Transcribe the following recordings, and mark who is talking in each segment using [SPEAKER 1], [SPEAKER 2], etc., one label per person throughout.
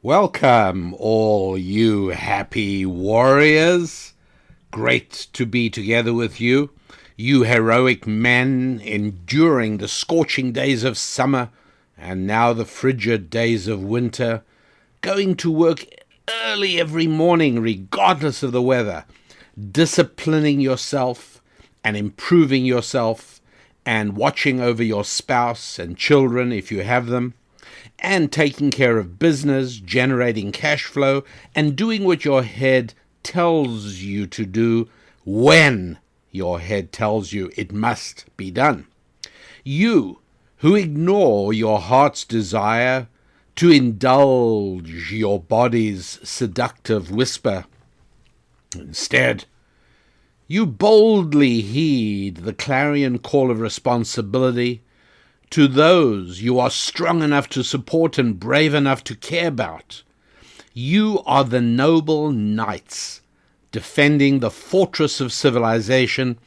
[SPEAKER 1] Welcome, all you happy warriors. Great to be together with you, you heroic men enduring the scorching days of summer and now the frigid days of winter, going to work early every morning regardless of the weather, disciplining yourself and improving yourself and watching over your spouse and children if you have them, and taking care of business, generating cash flow, and doing what your head tells you to do when your head tells you it must be done. You who ignore your heart's desire to indulge your body's seductive whisper. Instead, you boldly heed the clarion call of responsibility to those you are strong enough to support and brave enough to care about. You are the noble knights defending the fortress of civilization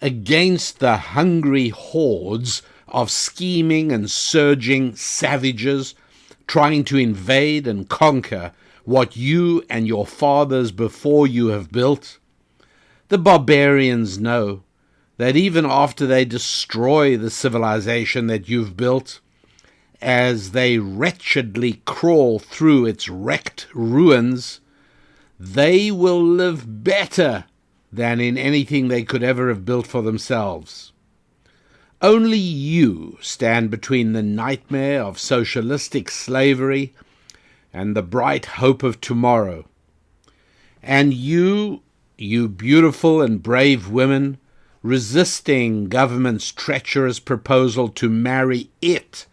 [SPEAKER 1] against the hungry hordes of scheming and surging savages trying to invade and conquer what you and your fathers before you have built. The barbarians know that even after they destroy the civilization that you've built, as they wretchedly crawl through its wrecked ruins, they will live better than in anything they could ever have built for themselves. Only you stand between the nightmare of socialistic slavery and the bright hope of tomorrow. And you beautiful and brave women, resisting government's treacherous proposal to marry it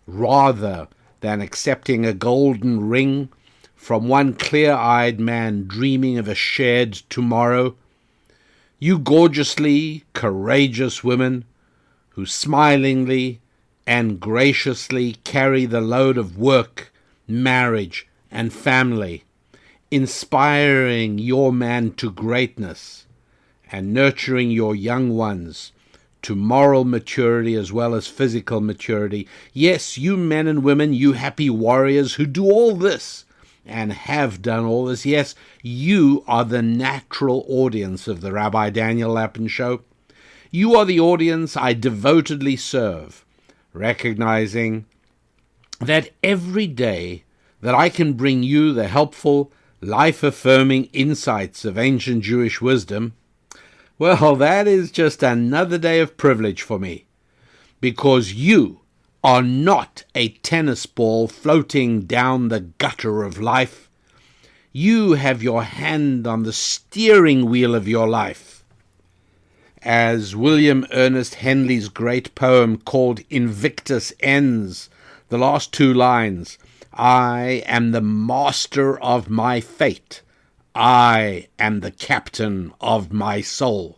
[SPEAKER 1] rather than accepting a golden ring from one clear-eyed man dreaming of a shared tomorrow. You gorgeously courageous women who smilingly and graciously carry the load of work, marriage, and family, inspiring your man to greatness and nurturing your young ones to moral maturity as well as physical maturity. Yes, you men and women, you happy warriors who do all this and have done all this, yes, you are the natural audience of the Rabbi Daniel Lapin Show. You are the audience I devotedly serve, recognizing that every day that I can bring you the helpful, life-affirming insights of ancient Jewish wisdom, well, that is just another day of privilege for me, because you are not a tennis ball floating down the gutter of life. You have your hand on the steering wheel of your life. As William Ernest Henley's great poem called Invictus ends, the last two lines, I am the master of my fate. I am the captain of my soul.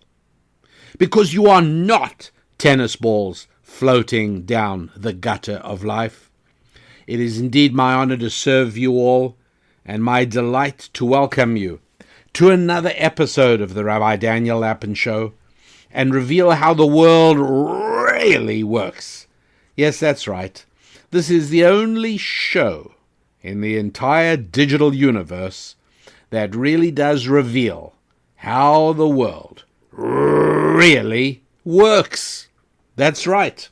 [SPEAKER 1] Because you are not tennis balls floating down the gutter of life. It is indeed my honor to serve you all, and my delight to welcome you to another episode of the Rabbi Daniel Lapin Show, and reveal how the world really works. Yes, that's right. This is the only show in the entire digital universe that really does reveal how the world really works. That's right.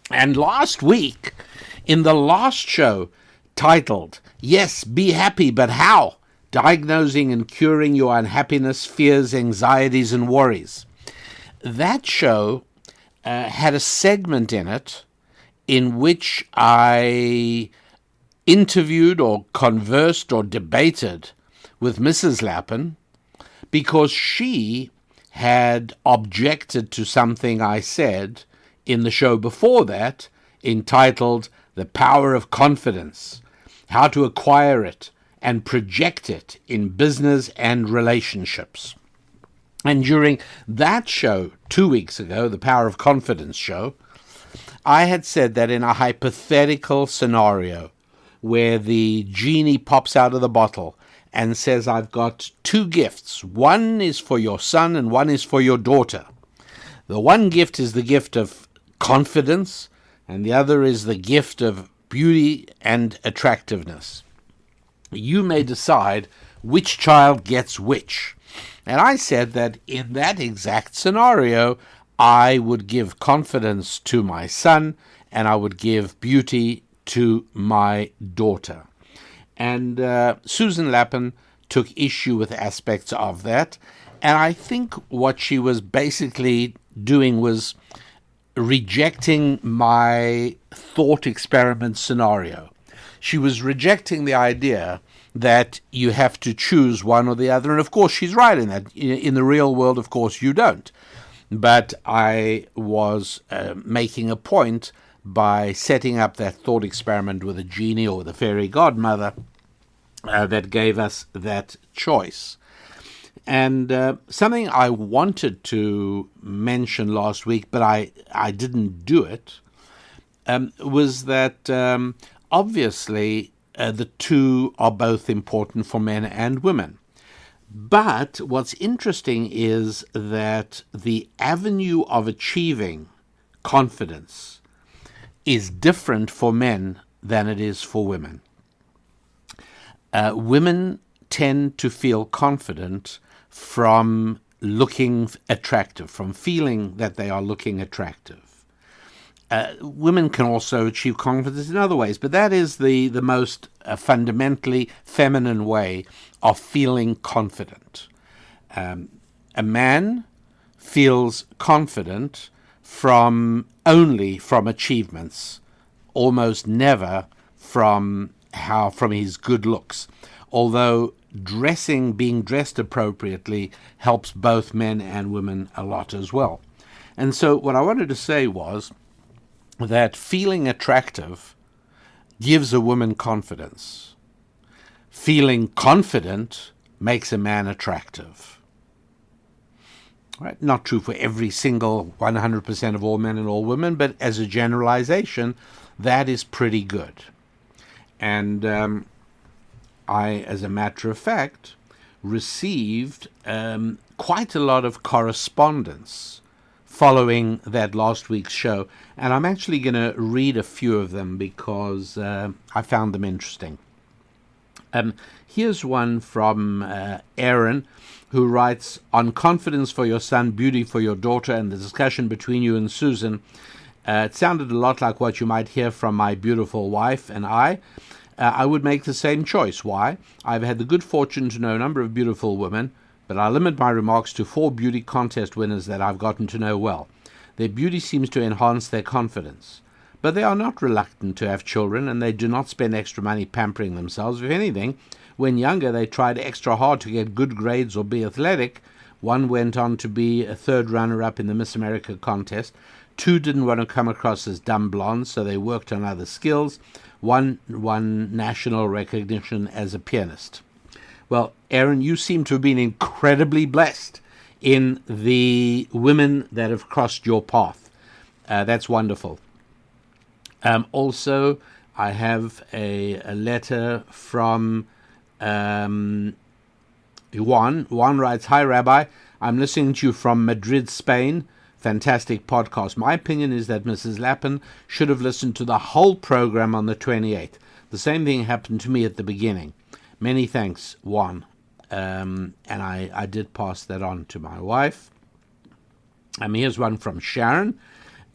[SPEAKER 1] And last week, in the last show titled, Yes, Be Happy, But How? Diagnosing and Curing Your Unhappiness, Fears, Anxieties, and Worries. That show had a segment in it in which I interviewed or conversed or debated with Mrs. Lapin because she had objected to something I said in the show before that, entitled The Power of Confidence, How to Acquire It and Project It in Business and Relationships. And during that show 2 weeks ago, the Power of Confidence show, I had said that in a hypothetical scenario where the genie pops out of the bottle and says, I've got two gifts. One is for your son and one is for your daughter. The one gift is the gift of confidence, and the other is the gift of beauty and attractiveness. you may decide which child gets which. And I said that in that exact scenario, I would give confidence to my son and I would give beauty to my daughter. And Susan Lapin took issue with aspects of that. And I think what she was basically doing was rejecting my thought experiment scenario. She was rejecting the idea that you have to choose one or the other. And of course, she's right in that. In the real world, of course, you don't. But I was making a point by setting up that thought experiment with a genie or the fairy godmother that gave us that choice. And something I wanted to mention last week, but I didn't do it, was that obviously the two are both important for men and women. But what's interesting is that the avenue of achieving confidence is different for men than it is for women. Women tend to feel confident from looking attractive, from feeling that they are looking attractive. Women can also achieve confidence in other ways, but that is the most fundamentally feminine way of feeling confident. A man feels confident only from achievements, almost never from his good looks. Although being dressed appropriately helps both men and women a lot as well. And so what I wanted to say was that feeling attractive gives a woman confidence. Feeling confident makes a man attractive. Right? Not true for every single 100% of all men and all women, but as a generalization, that is pretty good. And I, as a matter of fact, received quite a lot of correspondence following that last week's show. And I'm actually going to read a few of them because I found them interesting. Here's one from Aaron, who writes, on confidence for your son, beauty for your daughter, and the discussion between you and Susan. It sounded a lot like what you might hear from my beautiful wife and I. I would make the same choice. Why? I've had the good fortune to know a number of beautiful women, but I limit my remarks to 4 beauty contest winners that I've gotten to know well. Their beauty seems to enhance their confidence. But they are not reluctant to have children, and they do not spend extra money pampering themselves. If anything, when younger, they tried extra hard to get good grades or be athletic. One went on to be a 3rd runner-up in the Miss America contest. 2 didn't want to come across as dumb blondes, so they worked on other skills. 1 won national recognition as a pianist. Well, Aaron, you seem to have been incredibly blessed in the women that have crossed your path. That's wonderful. Also, I have a letter from Juan. Juan writes, hi, Rabbi. I'm listening to you from Madrid, Spain. Fantastic podcast. My opinion is that Mrs. Lapin should have listened to the whole program on the 28th. The same thing happened to me at the beginning. Many thanks, Juan. And I did pass that on to my wife. Here's one from Sharon.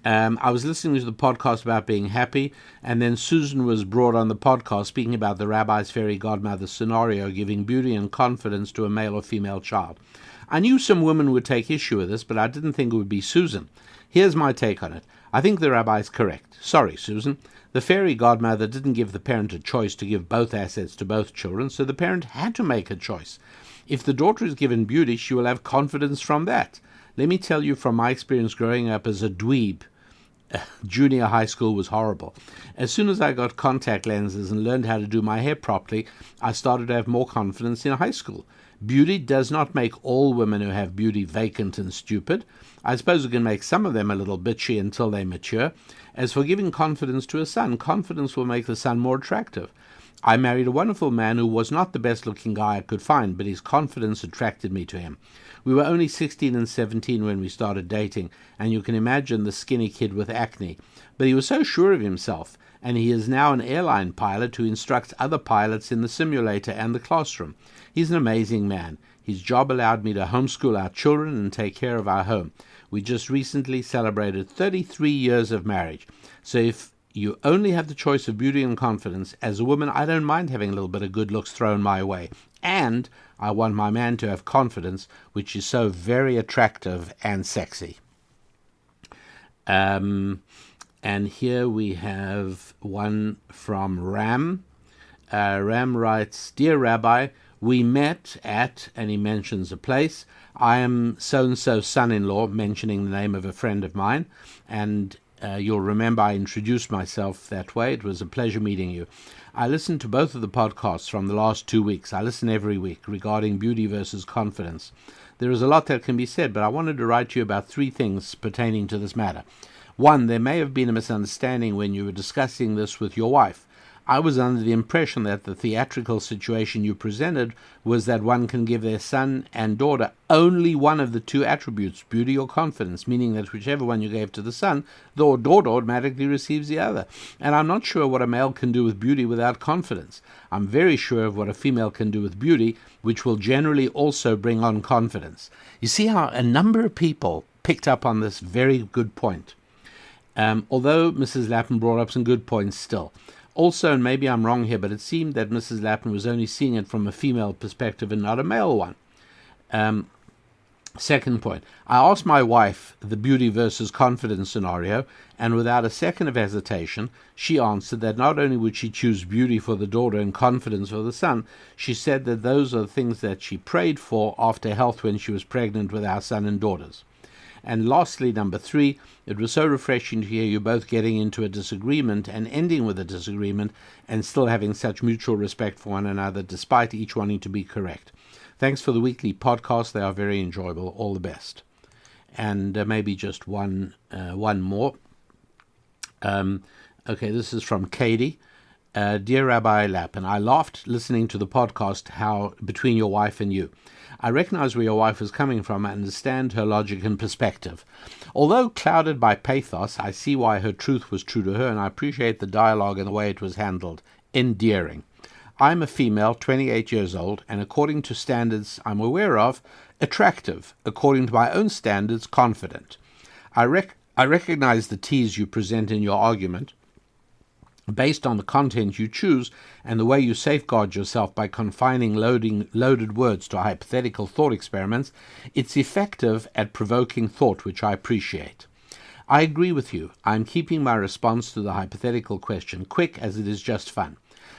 [SPEAKER 1] I was listening to the podcast about being happy, and then Susan was brought on the podcast speaking about the rabbi's fairy godmother scenario, giving beauty and confidence to a male or female child. I knew some women would take issue with this, but I didn't think it would be Susan. Here's my take on it. I think the rabbi is correct. Sorry, Susan. The fairy godmother didn't give the parent a choice to give both assets to both children, so the parent had to make a choice. If the daughter is given beauty, she will have confidence from that. Let me tell you from my experience growing up as a dweeb, junior high school was horrible. As soon as I got contact lenses and learned how to do my hair properly, I started to have more confidence in high school. Beauty does not make all women who have beauty vacant and stupid. I suppose it can make some of them a little bitchy until they mature. As for giving confidence to a son, confidence will make the son more attractive. I married a wonderful man who was not the best-looking guy I could find, but his confidence attracted me to him. We were only 16 and 17 when we started dating, and you can imagine the skinny kid with acne. But he was so sure of himself, and he is now an airline pilot who instructs other pilots in the simulator and the classroom. He's an amazing man. His job allowed me to homeschool our children and take care of our home. We just recently celebrated 33 years of marriage. So if you only have the choice of beauty and confidence, as a woman, I don't mind having a little bit of good looks thrown my way. And I want my man to have confidence, which is so very attractive and sexy. And here we have one from Ram. Ram writes, Dear Rabbi, we met at, and he mentions a place. I am so-and-so's son-in-law, mentioning the name of a friend of mine, and you'll remember I introduced myself that way. It was a pleasure meeting you. I listened to both of the podcasts from the last 2 weeks. I listen every week regarding beauty versus confidence. There is a lot that can be said, but I wanted to write to you about 3 things pertaining to this matter. 1, there may have been a misunderstanding when you were discussing this with your wife. I was under the impression that the theatrical situation you presented was that one can give their son and daughter only one of the 2 attributes, beauty or confidence, meaning that whichever one you gave to the son, the daughter automatically receives the other. And I'm not sure what a male can do with beauty without confidence. I'm very sure of what a female can do with beauty, which will generally also bring on confidence. You see how a number of people picked up on this very good point. Although Mrs. Lapin brought up some good points still. Also, and maybe I'm wrong here, but it seemed that Mrs. Lapin was only seeing it from a female perspective and not a male one. Second point, I asked my wife the beauty versus confidence scenario, and without a second of hesitation, she answered that not only would she choose beauty for the daughter and confidence for the son, she said that those are the things that she prayed for after health when she was pregnant with our son and daughters. And lastly, number 3, it was so refreshing to hear you both getting into a disagreement and ending with a disagreement and still having such mutual respect for one another despite each wanting to be correct. Thanks for the weekly podcast. They are very enjoyable. All the best. And maybe just one more. Okay, this is from Katie. Dear Rabbi Lapin, I laughed listening to the podcast how between your wife and you. I recognize where your wife is coming from and understand her logic and perspective. Although clouded by pathos, I see why her truth was true to her, and I appreciate the dialogue and the way it was handled. Endearing. I'm a female, 28 years old, and according to standards I'm aware of, attractive. According to my own standards, confident. I recognize the tease you present in your argument, based on the content you choose and the way you safeguard yourself by confining loaded words to hypothetical thought experiments. It's effective at provoking thought, which I appreciate. I agree with you. I'm keeping my response to the hypothetical question quick, as it is just fun.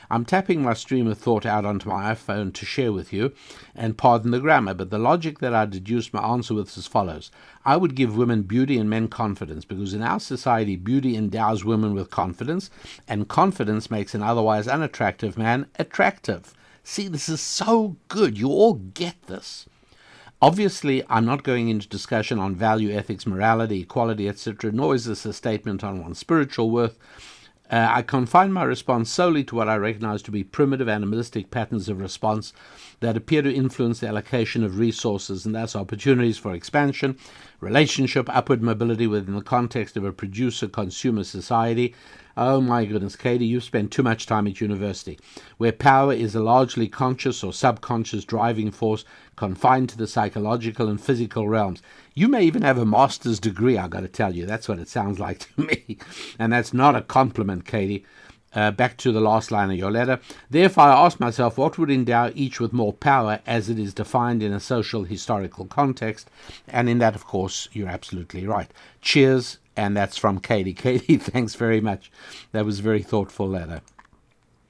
[SPEAKER 1] I'm tapping my stream of thought out onto my iPhone to share with you, and pardon the grammar, but the logic that I deduced my answer with is as follows. I would give women beauty and men confidence, because in our society, beauty endows women with confidence, and confidence makes an otherwise unattractive man attractive. See, this is so good. You all get this. Obviously, I'm not going into discussion on value, ethics, morality, equality, etc., nor is this a statement on one's spiritual worth. I confine my response solely to what I recognize to be primitive animalistic patterns of response that appear to influence the allocation of resources and thus opportunities for expansion, relationship, upward mobility within the context of a producer-consumer society. Oh my goodness, Katie, you've spent too much time at university, where power is a largely conscious or subconscious driving force confined to the psychological and physical realms. You may even have a master's degree, I've got to tell you. That's what it sounds like to me. And that's not a compliment, Katie. Back to the last line of your letter. Therefore, I asked myself, what would endow each with more power as it is defined in a social historical context? And in that, of course, you're absolutely right. Cheers. And that's from Katie. Katie, thanks very much. That was a very thoughtful letter.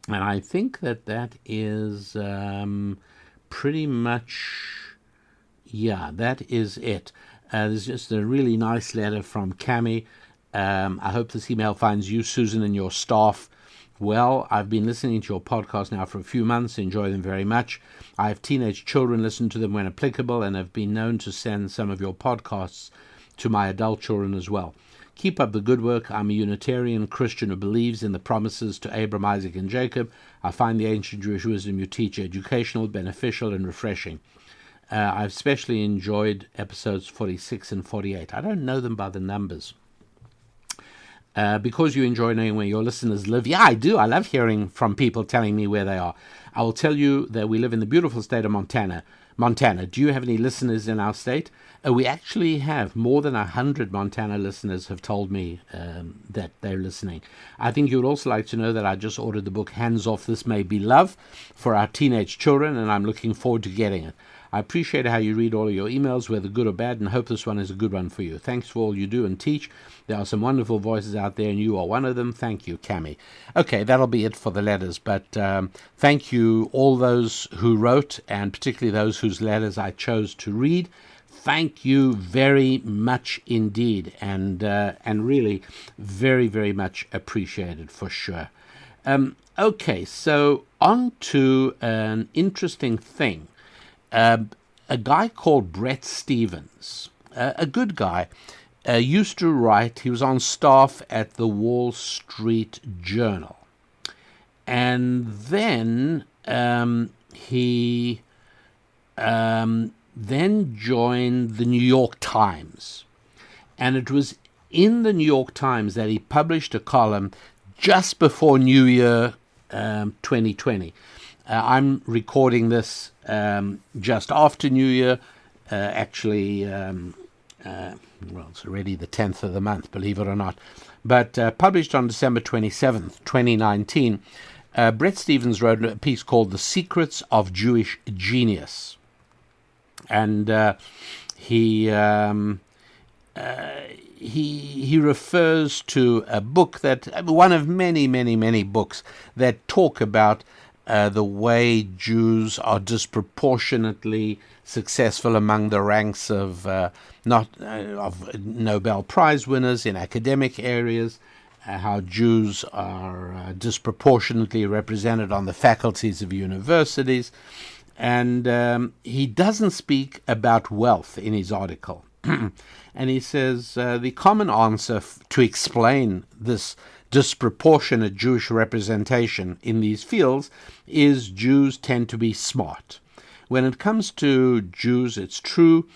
[SPEAKER 1] And I think that is pretty much, yeah, that is it. There's just a really nice letter from Cami. I hope this email finds you, Susan, and your staff well. I've been listening to your podcast now for a few months, enjoy them very much. I have teenage children, listen to them when applicable, and have been known to send some of your podcasts to my adult children as well. Keep up the good work. I'm a Unitarian Christian who believes in the promises to Abraham, Isaac, and Jacob. I find the ancient Jewish wisdom you teach educational, beneficial, and refreshing. I've especially enjoyed episodes 46 and 48. I don't know them by the numbers. because you enjoy knowing where your listeners live. Yeah, I do. I love hearing from people telling me where they are. I will tell you that we live in the beautiful state of Montana. Do you have any listeners in our state? We actually have more than 100 Montana listeners have told me that they're listening. I think you would also like to know that I just ordered the book Hands Off This May Be Love for our teenage children, and I'm looking forward to getting it. I appreciate how you read all of your emails, whether good or bad, and hope this one is a good one for you. Thanks for all you do and teach. There are some wonderful voices out there, and you are one of them. Thank you, Cami. Okay, that'll be it for the letters, but thank you all those who wrote, and particularly those whose letters I chose to read. Thank you very much indeed, and really very, very much appreciated for sure. Okay, so on to an interesting thing. A guy called Bret Stephens, a good guy, used to write. He was on staff at the Wall Street Journal, and then he then joined the New York Times, and it was in the New York Times that he published a column just before New Year 2020. I'm recording this just after New Year. Actually, well, it's already the 10th of the month, believe it or not. But published on December 27th, 2019, Bret Stephens wrote a piece called The Secrets of Jewish Genius. And he refers to a book that, one of many, many, many books that talk about the way Jews are disproportionately successful among the ranks of of Nobel Prize winners in academic areas, how Jews are disproportionately represented on the faculties of universities, and he doesn't speak about wealth in his article. And he says the common answer to explain this disproportionate Jewish representation in these fields is Jews tend to be smart. When it comes to Jews, it's true.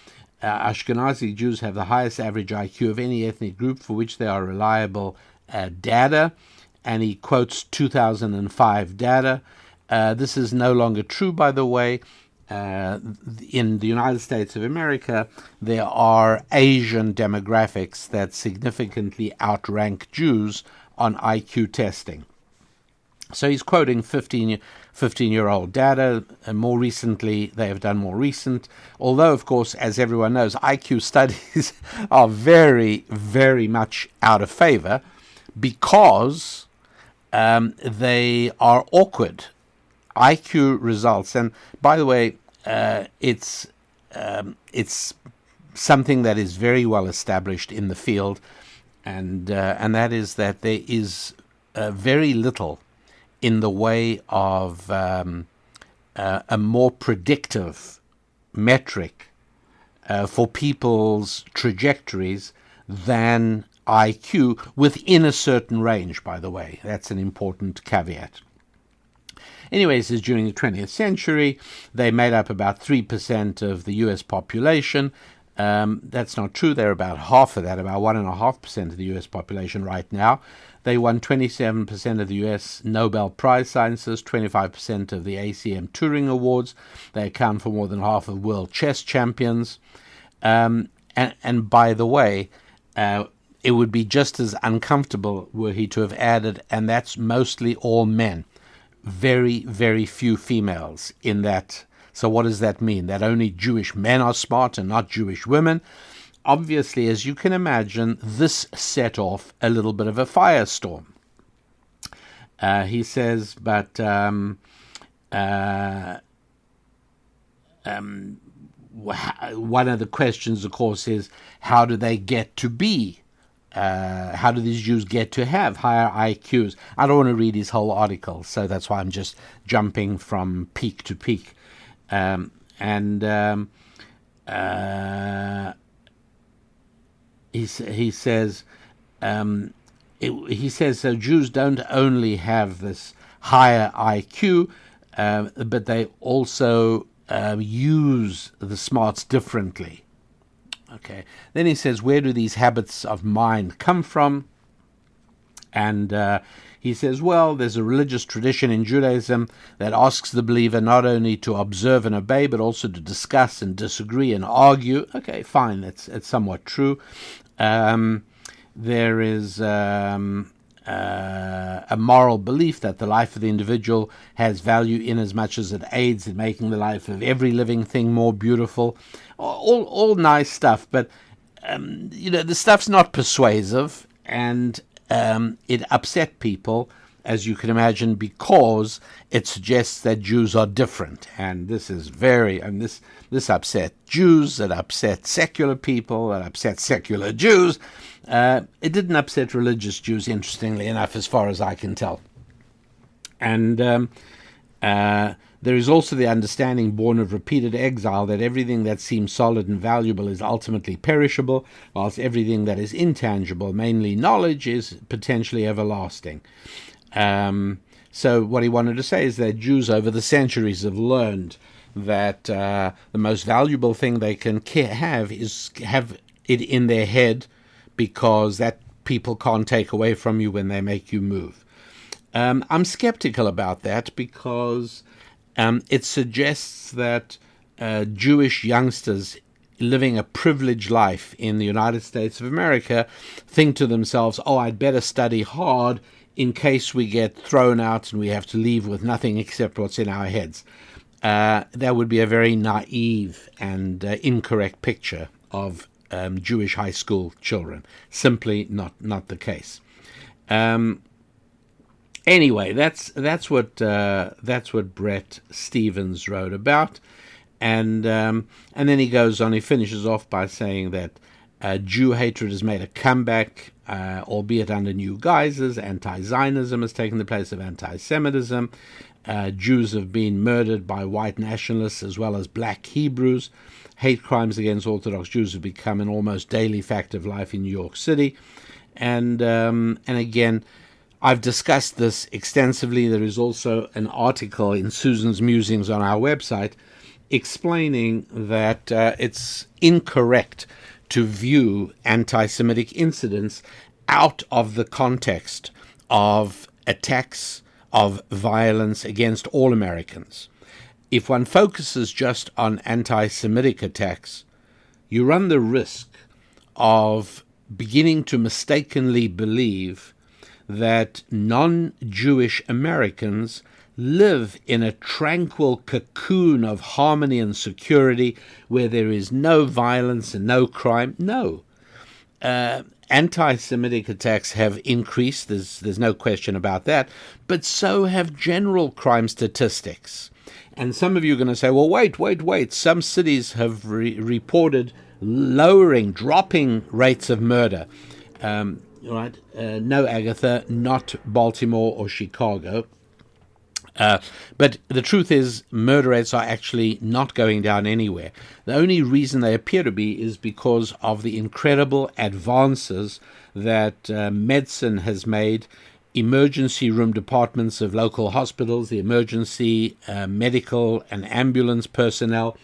[SPEAKER 1] Ashkenazi Jews have the highest average IQ of any ethnic group for which there are reliable data, and he quotes 2005 data. This is no longer true, by the way. In the United States of America, there are Asian demographics that significantly outrank Jews on IQ testing. So he's quoting 15-year-old data, and more recently, they have done more recent. Although, of course, as everyone knows, IQ studies are very, very much out of favor because they are awkward. IQ results, and by the way, it's something that is very well established in the field, and that is that there is very little in the way of a more predictive metric for people's trajectories than IQ within a certain range, by the way. That's an important caveat. Anyways, during the 20th century, they made up about 3% of the U.S. population. That's not true. They're about half of that, about 1.5% of the U.S. population right now. They won 27% of the U.S. Nobel Prize Sciences, 25% of the ACM Turing Awards. They account for more than half of world chess champions. And by the way, it would be just as uncomfortable were he to have added, and that's mostly all men. Very, very few females in that. So what does that mean? That only Jewish men are smart and not Jewish women? Obviously, as you can imagine, this set off a little bit of a firestorm. He says, but one of the questions, of course, is how do they get to be? How do these Jews get to have higher IQs? I don't want to read his whole article, so that's why I'm just jumping from peak to peak. He says so Jews don't only have this higher IQ, but they also use the smarts differently. Okay. Then he says, where do these habits of mind come from? And he says, well, there's a religious tradition in Judaism that asks the believer not only to observe and obey, but also to discuss and disagree and argue. Okay, fine, it's somewhat true. There is a moral belief that the life of the individual has value in as much as it aids in making the life of every living thing more beautiful. All nice stuff, but the stuff's not persuasive, and it upset people, as you can imagine, because it suggests that Jews are different. And this is this upset Jews, it upset secular people, it upset secular Jews. It didn't upset religious Jews, interestingly enough, as far as I can tell. And there is also the understanding born of repeated exile that everything that seems solid and valuable is ultimately perishable, whilst everything that is intangible, mainly knowledge, is potentially everlasting. So what he wanted to say is that Jews over the centuries have learned that the most valuable thing they can have is have it in their head, because that people can't take away from you when they make you move. I'm skeptical about that, because it suggests that Jewish youngsters living a privileged life in the United States of America think to themselves, oh, I'd better study hard in case we get thrown out and we have to leave with nothing except what's in our heads. That would be a very naive and incorrect picture of Jewish high school children. Simply not the case. Anyway, that's what Bret Stephens wrote about, and then he goes on. He finishes off by saying that Jew hatred has made a comeback, albeit under new guises. Anti-Zionism has taken the place of anti-Semitism. Jews have been murdered by white nationalists as well as black Hebrews. Hate crimes against Orthodox Jews have become an almost daily fact of life in New York City, and again, I've discussed this extensively. There is also an article in Susan's Musings on our website explaining that it's incorrect to view anti-Semitic incidents out of the context of attacks of violence against all Americans. If one focuses just on anti-Semitic attacks, you run the risk of beginning to mistakenly believe that non-Jewish Americans live in a tranquil cocoon of harmony and security where there is no violence and no crime. No. Anti-Semitic attacks have increased, there's no question about that, but so have general crime statistics. And some of you are going to say, well, wait. Some cities have reported dropping rates of murder. Right? No, Agatha, not Baltimore or Chicago. But the truth is, murder rates are actually not going down anywhere. The only reason they appear to be is because of the incredible advances that medicine has made. Emergency room departments of local hospitals, the emergency medical and ambulance personnel,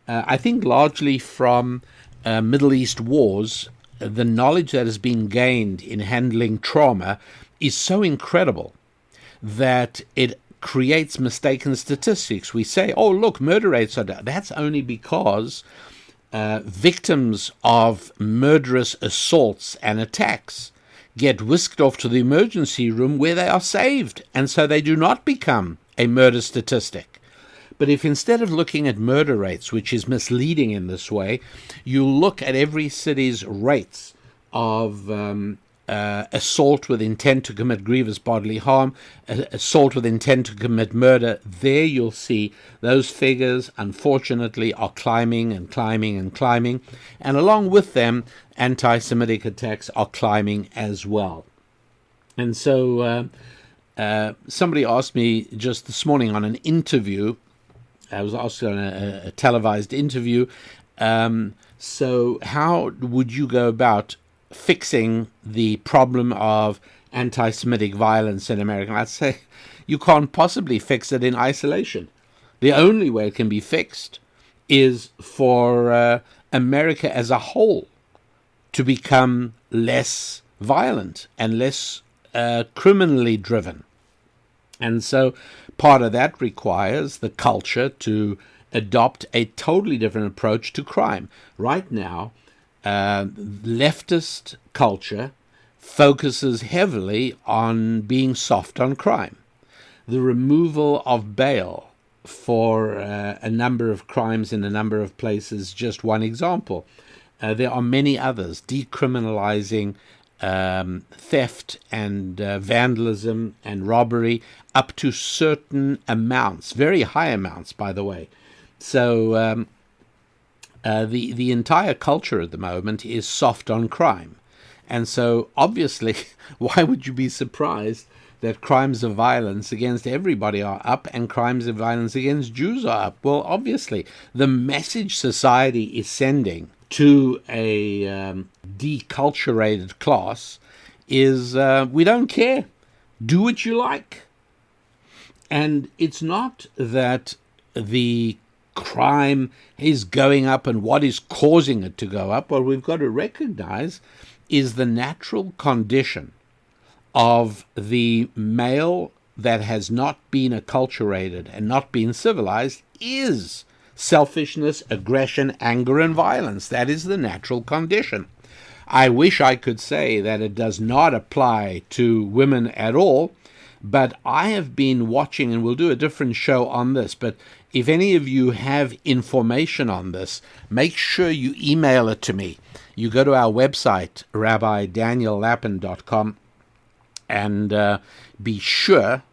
[SPEAKER 1] I think largely from Middle East wars, the knowledge that has been gained in handling trauma is so incredible that it creates mistaken statistics. We say, oh, look, murder rates are down. That's only because victims of murderous assaults and attacks get whisked off to the emergency room where they are saved, and so they do not become a murder statistic. But if instead of looking at murder rates, which is misleading in this way, you look at every city's rates of assault with intent to commit grievous bodily harm, assault with intent to commit murder, there you'll see those figures, unfortunately, are climbing and climbing and climbing. And along with them, anti-Semitic attacks are climbing as well. And so somebody asked me just this morning on an interview, I was asked on a televised interview, so how would you go about fixing the problem of anti-Semitic violence in America? I'd say you can't possibly fix it in isolation. The only way it can be fixed is for America as a whole to become less violent and less criminally driven. And so part of that requires the culture to adopt a totally different approach to crime. Right now, leftist culture focuses heavily on being soft on crime. The removal of bail for a number of crimes in a number of places, just one example. There are many others, decriminalizing theft and vandalism and robbery up to certain amounts, very high amounts, by the way. So the entire culture at the moment is soft on crime. And so obviously, why would you be surprised that crimes of violence against everybody are up and crimes of violence against Jews are up? Well, obviously, the message society is sending to a deculturated class is we don't care. Do what you like. And it's not that the crime is going up and what is causing it to go up. What we've got to recognize is the natural condition of the male that has not been acculturated and not been civilized is selfishness, aggression, anger, and violence. That is the natural condition. I wish I could say that it does not apply to women at all, but I have been watching, and we'll do a different show on this, but if any of you have information on this, make sure you email it to me. You go to our website, rabbidaniellapin.com, and be sure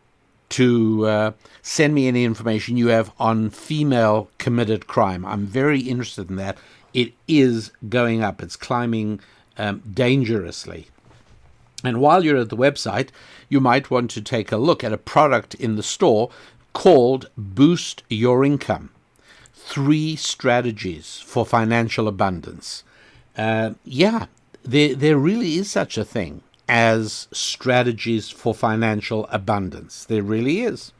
[SPEAKER 1] to send me any information you have on female committed crime. I'm very interested in that. It is going up. It's climbing dangerously. And while you're at the website, you might want to take a look at a product in the store called Boost Your Income. 3 strategies for financial abundance. There really is such a thing as strategies for financial abundance. There really is.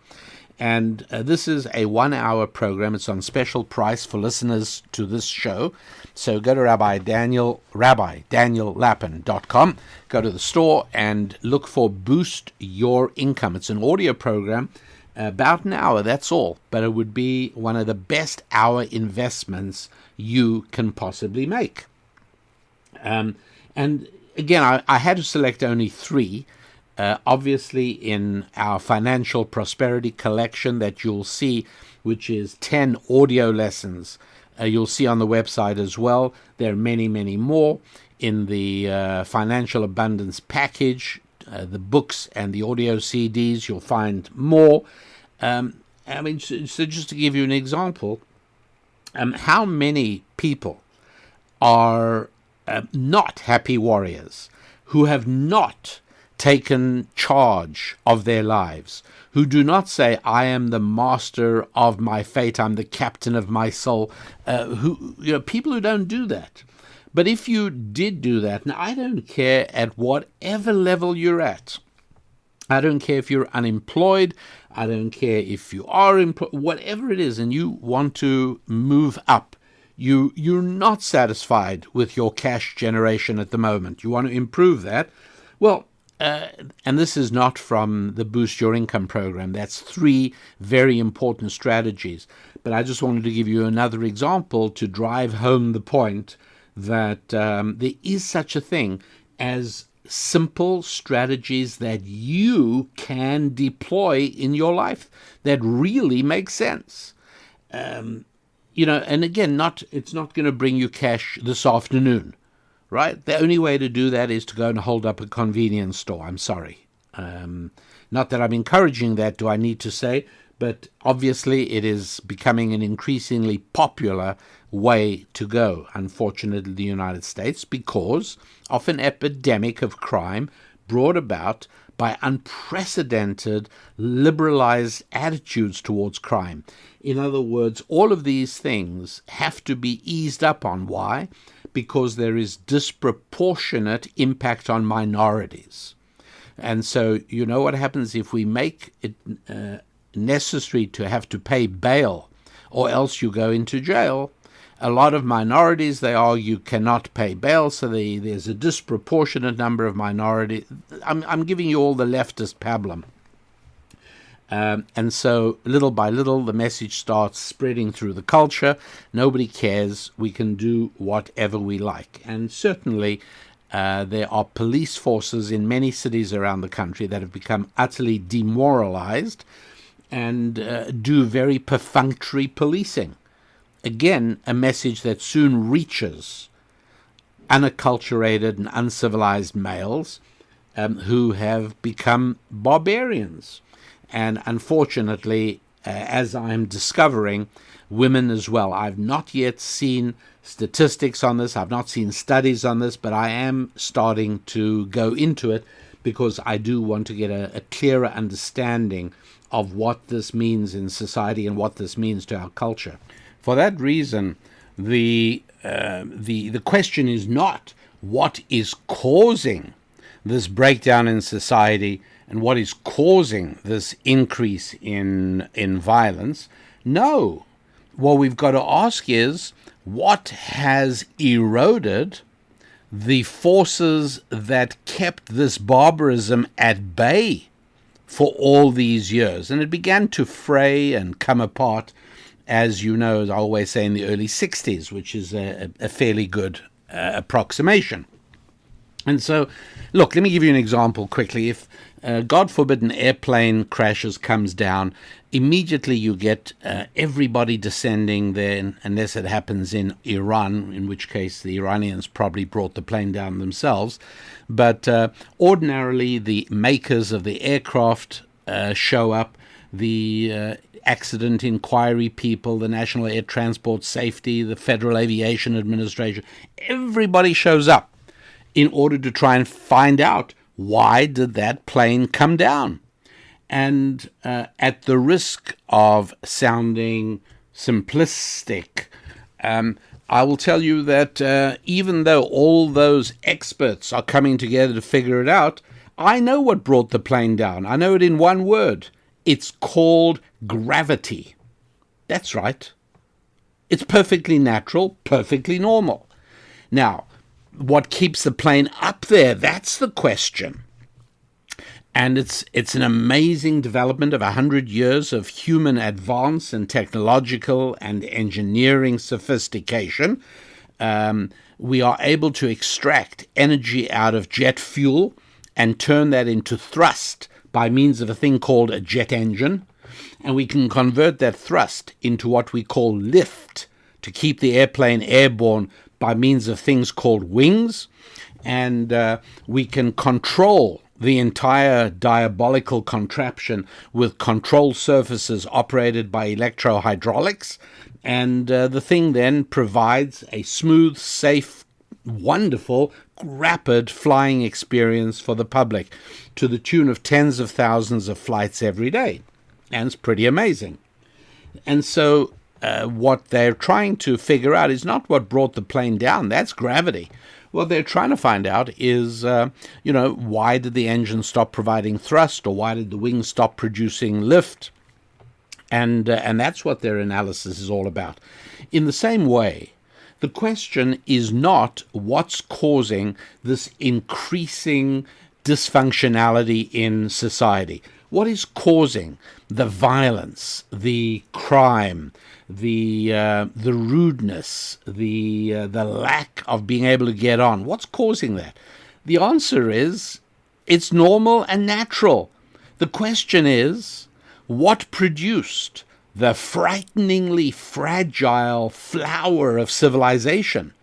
[SPEAKER 1] And this is a 1-hour program. It's on special price for listeners to this show. So go to rabbidaniellapin.com, go to the store and look for Boost Your Income. It's an audio program, about an hour, that's all. But it would be one of the best hour investments you can possibly make. And again, I had to select only 3. Obviously, in our financial prosperity collection that you'll see, which is 10 audio lessons, you'll see on the website as well. There are many, many more. In the financial abundance package, the books and the audio CDs, you'll find more. So just to give you an example, how many people are not happy warriors who have not taken charge of their lives, who do not say, I am the master of my fate, I'm the captain of my soul, people who don't do that. But if you did do that, now I don't care at whatever level you're at. I don't care if you're unemployed, I don't care if you are employed, whatever it is, and you want to move up. You're not satisfied with your cash generation at the moment. You want to improve that. Well, and this is not from the Boost Your Income program. That's 3 very important strategies. But I just wanted to give you another example to drive home the point that there is such a thing as simple strategies that you can deploy in your life that really make sense. And again, it's not going to bring you cash this afternoon. Right? The only way to do that is to go and hold up a convenience store. I'm sorry. Not that I'm encouraging that, do I need to say, but obviously it is becoming an increasingly popular way to go, unfortunately, in the United States, because of an epidemic of crime brought about by unprecedented liberalized attitudes towards crime. In other words, all of these things have to be eased up on. Why? Because there is disproportionate impact on minorities. And so you know what happens if we make it necessary to have to pay bail, or else you go into jail. A lot of minorities, they argue, cannot pay bail, so there's a disproportionate number of minorities. I'm giving you all the leftist pablum. And so, little by little, the message starts spreading through the culture. Nobody cares. We can do whatever we like. And certainly, there are police forces in many cities around the country that have become utterly demoralized and do very perfunctory policing. Again, a message that soon reaches unacculturated and uncivilized males who have become barbarians. And unfortunately, as I'm discovering, women as well. I've not yet seen statistics on this. I've not seen studies on this, but I am starting to go into it because I do want to get a clearer understanding of what this means in society and what this means to our culture. For that reason, the question is not what is causing this breakdown in society and what is causing this increase in violence. No. What we've got to ask is, what has eroded the forces that kept this barbarism at bay for all these years? And it began to fray and come apart, as you know, as I always say, in the early 60s, which is a fairly good approximation. And so, look, let me give you an example quickly. If, God forbid, an airplane crashes, comes down, immediately you get everybody descending there, unless it happens in Iran, in which case the Iranians probably brought the plane down themselves. But ordinarily, the makers of the aircraft show up, the accident inquiry people, the National Air Transport Safety, the Federal Aviation Administration, everybody shows up in order to try and find out, why did that plane come down? And at the risk of sounding simplistic, I will tell you that even though all those experts are coming together to figure it out, I know what brought the plane down. I know it in one word. It's called gravity. That's right. It's perfectly natural, perfectly normal. Now, what keeps the plane up there? That's the question. And it's an amazing development of 100 years of human advance and technological and engineering sophistication. We are able to extract energy out of jet fuel and turn that into thrust by means of a thing called a jet engine. And we can convert that thrust into what we call lift to keep the airplane airborne by means of things called wings, and we can control the entire diabolical contraption with control surfaces operated by electrohydraulics, and the thing then provides a smooth, safe, wonderful, rapid flying experience for the public to the tune of tens of thousands of flights every day, and it's pretty amazing. And so what they're trying to figure out is not what brought the plane down. That's gravity. What they're trying to find out is, why did the engine stop providing thrust, or why did the wings stop producing lift? And that's what their analysis is all about. In the same way, the question is not what's causing this increasing dysfunctionality in society. What is causing the violence, the crime, the rudeness, the lack of being able to get on? What's causing that? The answer is, it's normal and natural. The question is, what produced the frighteningly fragile flower of civilization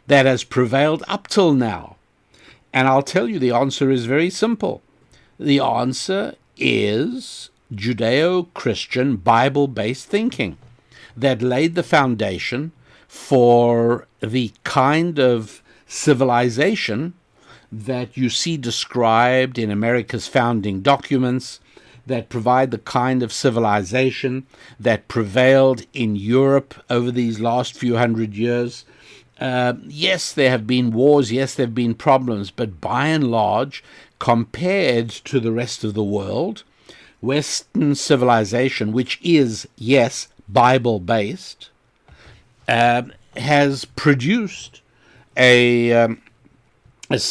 [SPEAKER 1] that has prevailed up till now? And I'll tell you, the answer is very simple. The answer is Judeo-Christian, Bible-based thinking that laid the foundation for the kind of civilization that you see described in America's founding documents, that provide the kind of civilization that prevailed in Europe over these last few hundred years. Yes, there have been wars, yes, there have been problems, but by and large, compared to the rest of the world, Western civilization, which is, yes, Bible-based, has produced a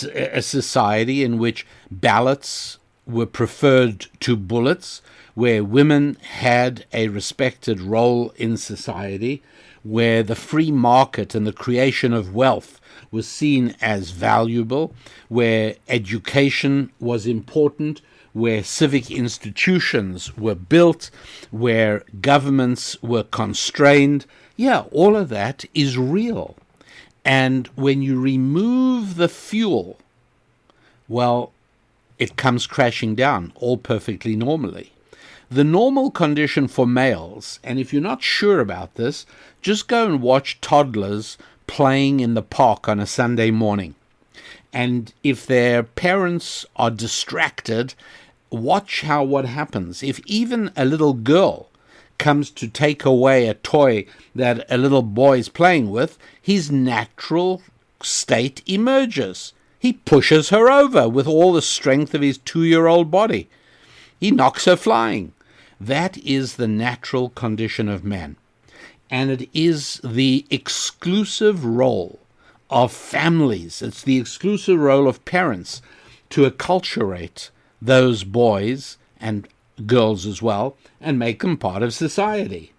[SPEAKER 1] society in which ballots were preferred to bullets, where women had a respected role in society, where the free market and the creation of wealth was seen as valuable, where education was important, where civic institutions were built, where governments were constrained. Yeah, all of that is real. And when you remove the fuel, well, it comes crashing down, all perfectly normally. The normal condition for males, and if you're not sure about this, just go and watch toddlers playing in the park on a Sunday morning. And if their parents are distracted, watch what happens. If even a little girl comes to take away a toy that a little boy is playing with, his natural state emerges. He pushes her over with all the strength of his 2-year-old body. He knocks her flying. That is the natural condition of man. And it is the exclusive role of families, it's the exclusive role of parents to acculturate those boys and girls as well and make them part of society.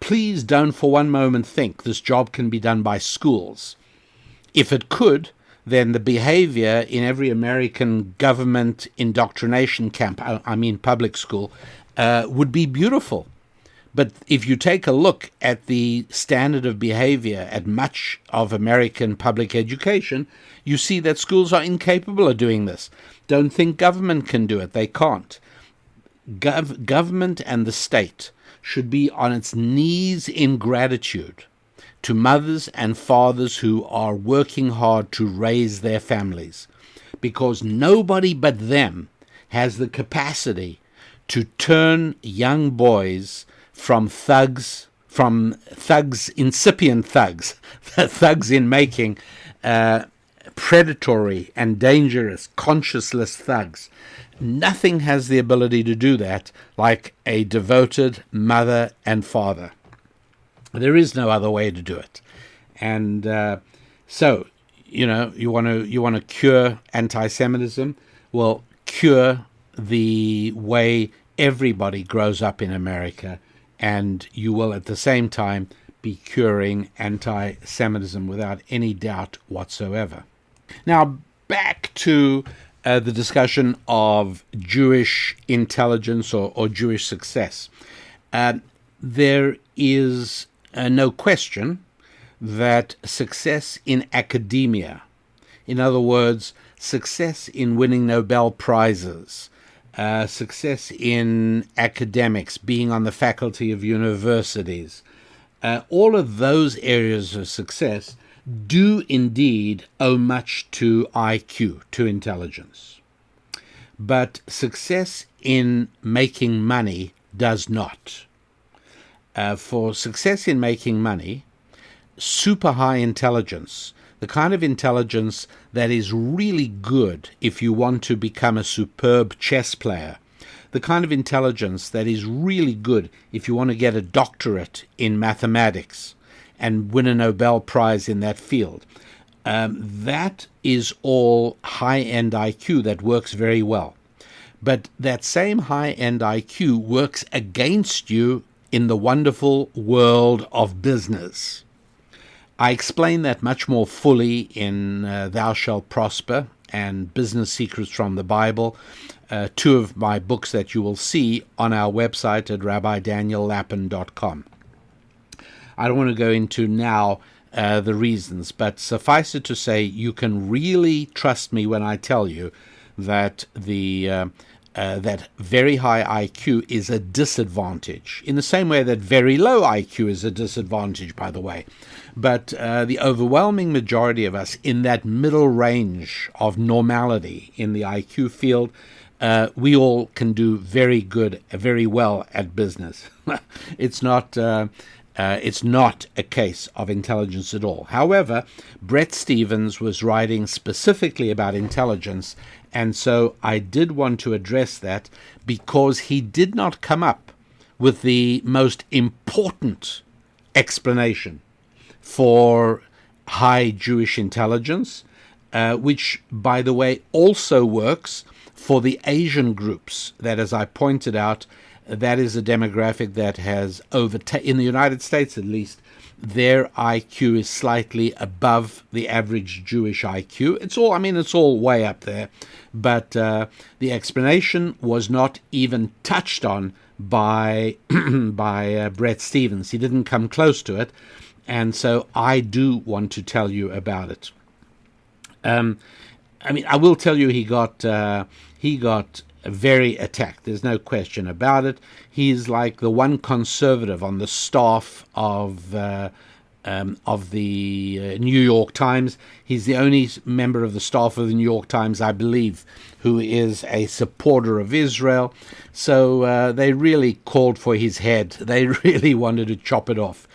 [SPEAKER 1] Please don't for one moment think this job can be done by schools. If it could, then the behavior in every American government indoctrination camp, I mean public school, would be beautiful. But if you take a look at the standard of behavior at much of American public education, you see that schools are incapable of doing this. Don't think government can do it. They can't. Government and the state should be on its knees in gratitude to mothers and fathers who are working hard to raise their families, because nobody but them has the capacity to turn young boys from incipient thugs, thugs in making, predatory and dangerous, conscienceless thugs. Nothing has the ability to do that like a devoted mother and father. There is no other way to do it. And so, you want to cure anti-Semitism? Well, cure the way everybody grows up in America, and you will at the same time be curing anti-Semitism without any doubt whatsoever. Now, back to the discussion of Jewish intelligence or Jewish success. There is no question that success in academia, in other words, success in winning Nobel Prizes, success in academics, being on the faculty of universities, all of those areas of success do indeed owe much to IQ, to intelligence. But success in making money does not. For success in making money, super high intelligence, the kind of intelligence that is really good if you want to become a superb chess player, the kind of intelligence that is really good if you want to get a doctorate in mathematics and win a Nobel Prize in that field. That is all high-end IQ that works very well. But that same high-end IQ works against you in the wonderful world of business. I explain that much more fully in Thou Shalt Prosper and Business Secrets from the Bible, two of my books that you will see on our website at rabbidaniellapin.com. I don't want to go into now the reasons, but suffice it to say, you can really trust me when I tell you that that very high IQ is a disadvantage, in the same way that very low IQ is a disadvantage, by the way. But the overwhelming majority of us in that middle range of normality in the IQ field, we all can do very good, very well at business. It's not a case of intelligence at all. However, Bret Stephens was writing specifically about intelligence, and so I did want to address that because he did not come up with the most important explanation. for high Jewish intelligence, which, by the way, also works for the Asian groups. That, as I pointed out, that is a demographic that has in the United States at least, their IQ is slightly above the average Jewish IQ. It's all way up there. But the explanation was not even touched on by Bret Stephens. He didn't come close to it. And so I do want to tell you about it. I will tell you he got very attacked. There's no question about it. He's like the one conservative on the staff of the New York Times. He's the only member of the staff of the New York Times, I believe, who is a supporter of Israel. So they really called for his head. They really wanted to chop it off.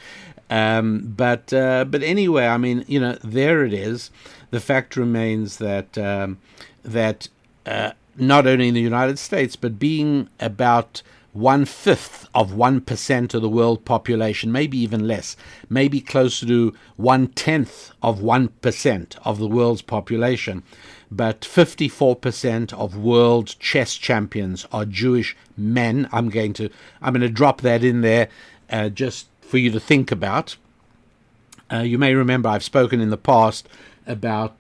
[SPEAKER 1] But anyway, there it is. The fact remains that not only in the United States, but being about 1/5 of 1% of the world population, maybe even less, maybe closer to 1/10 of 1% of the world's population, but 54% of world chess champions are Jewish men. I'm going to drop that in there just for you to think about. You may remember I've spoken in the past about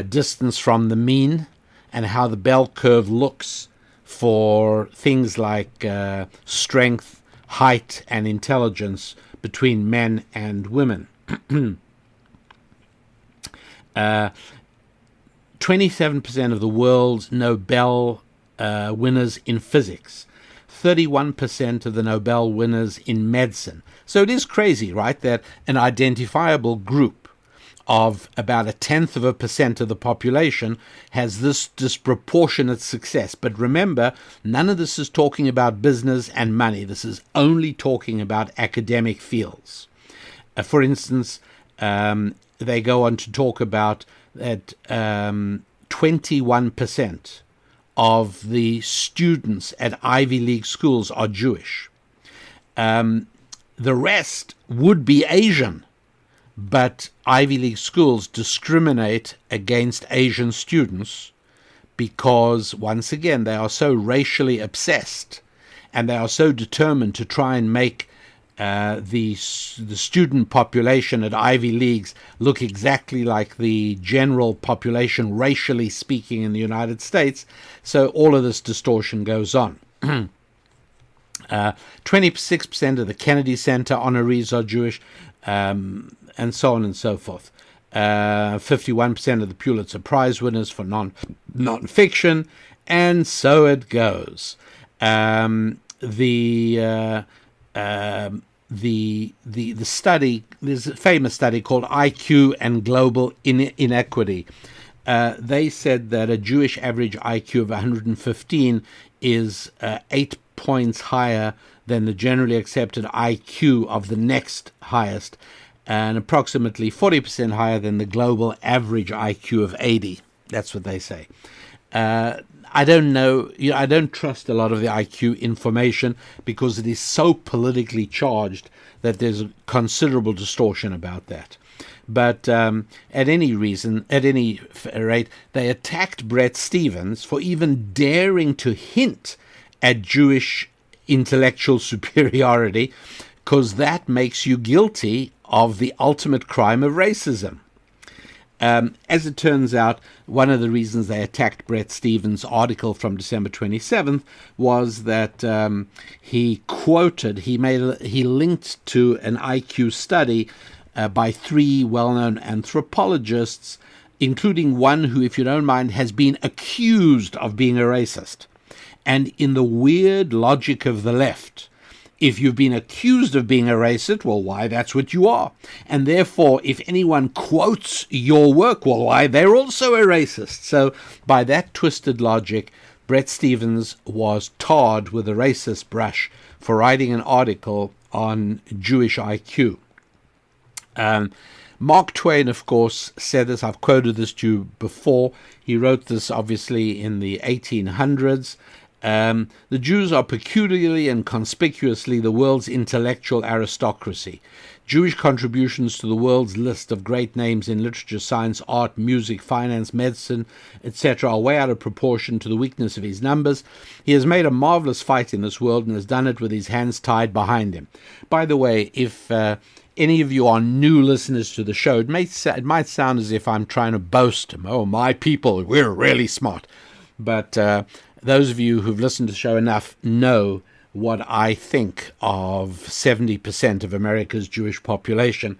[SPEAKER 1] distance from the mean and how the bell curve looks for things like strength, height, and intelligence between men and women. 27% of the world's Nobel winners in physics, 31% of the Nobel winners in medicine. So it is crazy, right, that an identifiable group of about 0.1% of the population has this disproportionate success. But remember, none of this is talking about business and money. This is only talking about academic fields. For instance, they go on to talk about that 21% of the students at Ivy League schools are Jewish. The rest would be Asian. But Ivy League schools discriminate against Asian students because, once again, they are so racially obsessed and they are so determined to try and make the student population at Ivy Leagues look exactly like the general population, racially speaking, in the United States. So all of this distortion goes on. 26% of the Kennedy Center honorees are Jewish. And so on and so forth. 51% of the Pulitzer Prize winners for non-fiction, and so it goes. The study, there's a famous study called IQ and Global Inequity. They said that a Jewish average IQ of 115 is 8 points higher than the generally accepted IQ of the next highest, and approximately 40% higher than the global average IQ of 80. That's what they say. I don't know. I don't trust a lot of the IQ information because it is so politically charged that there's a considerable distortion about that. But at any rate, they attacked Bret Stephens for even daring to hint at Jewish intellectual superiority, because that makes you guilty of the ultimate crime of racism. As it turns out, one of the reasons they attacked Bret Stephens' article from December 27th was that he linked to an IQ study by 3 well-known anthropologists, including one who, if you don't mind, has been accused of being a racist. And in the weird logic of the left, if you've been accused of being a racist, well, why, that's what you are. And therefore, if anyone quotes your work, well, why, they're also a racist. So by that twisted logic, Bret Stephens was tarred with a racist brush for writing an article on Jewish IQ. Mark Twain, of course, said this. I've quoted this to you before. He wrote this, obviously, in the 1800s. The Jews are peculiarly and conspicuously the world's intellectual aristocracy. Jewish contributions to the world's list of great names in literature, science, art, music, finance, medicine, etc. are way out of proportion to the weakness of his numbers. He has made a marvelous fight in this world and has done it with his hands tied behind him. By the way, if any of you are new listeners to the show, it might sound as if I'm trying to boast. Oh, my people, we're really smart. But those of you who've listened to the show enough know what I think of 70% of America's Jewish population,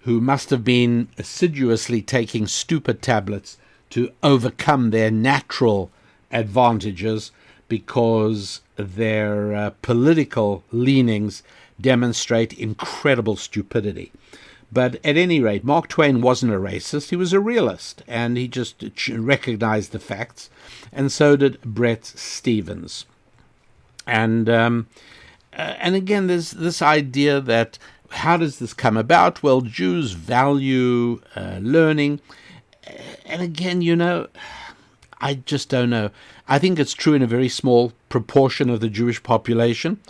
[SPEAKER 1] who must have been assiduously taking stupid tablets to overcome their natural advantages because their political leanings demonstrate incredible stupidity. But at any rate, Mark Twain wasn't a racist. He was a realist, and he just recognized the facts, and so did Bret Stephens. And again, there's this idea that how does this come about? Well, Jews value learning. And again, I just don't know. I think it's true in a very small proportion of the Jewish population.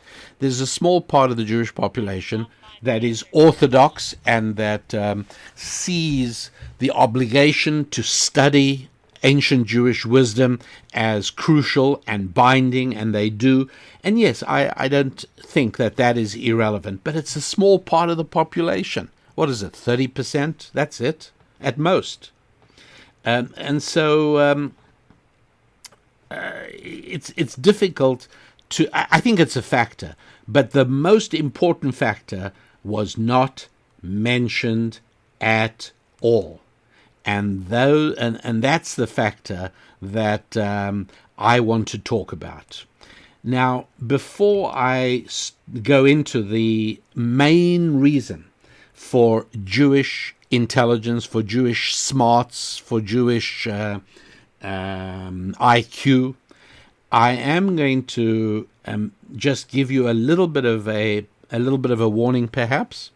[SPEAKER 1] There's a small part of the Jewish population that is orthodox and that sees the obligation to study ancient Jewish wisdom as crucial and binding, and they do. And yes, I don't think that is irrelevant, but it's a small part of the population. What is it, 30%? That's it, at most. And so it's difficult to... I think it's a factor, but the most important factor was not mentioned at all. And that's the factor that I want to talk about. Now, before I go into the main reason for Jewish intelligence, for Jewish smarts, for Jewish IQ, I am going to just give you a little bit of a warning, perhaps,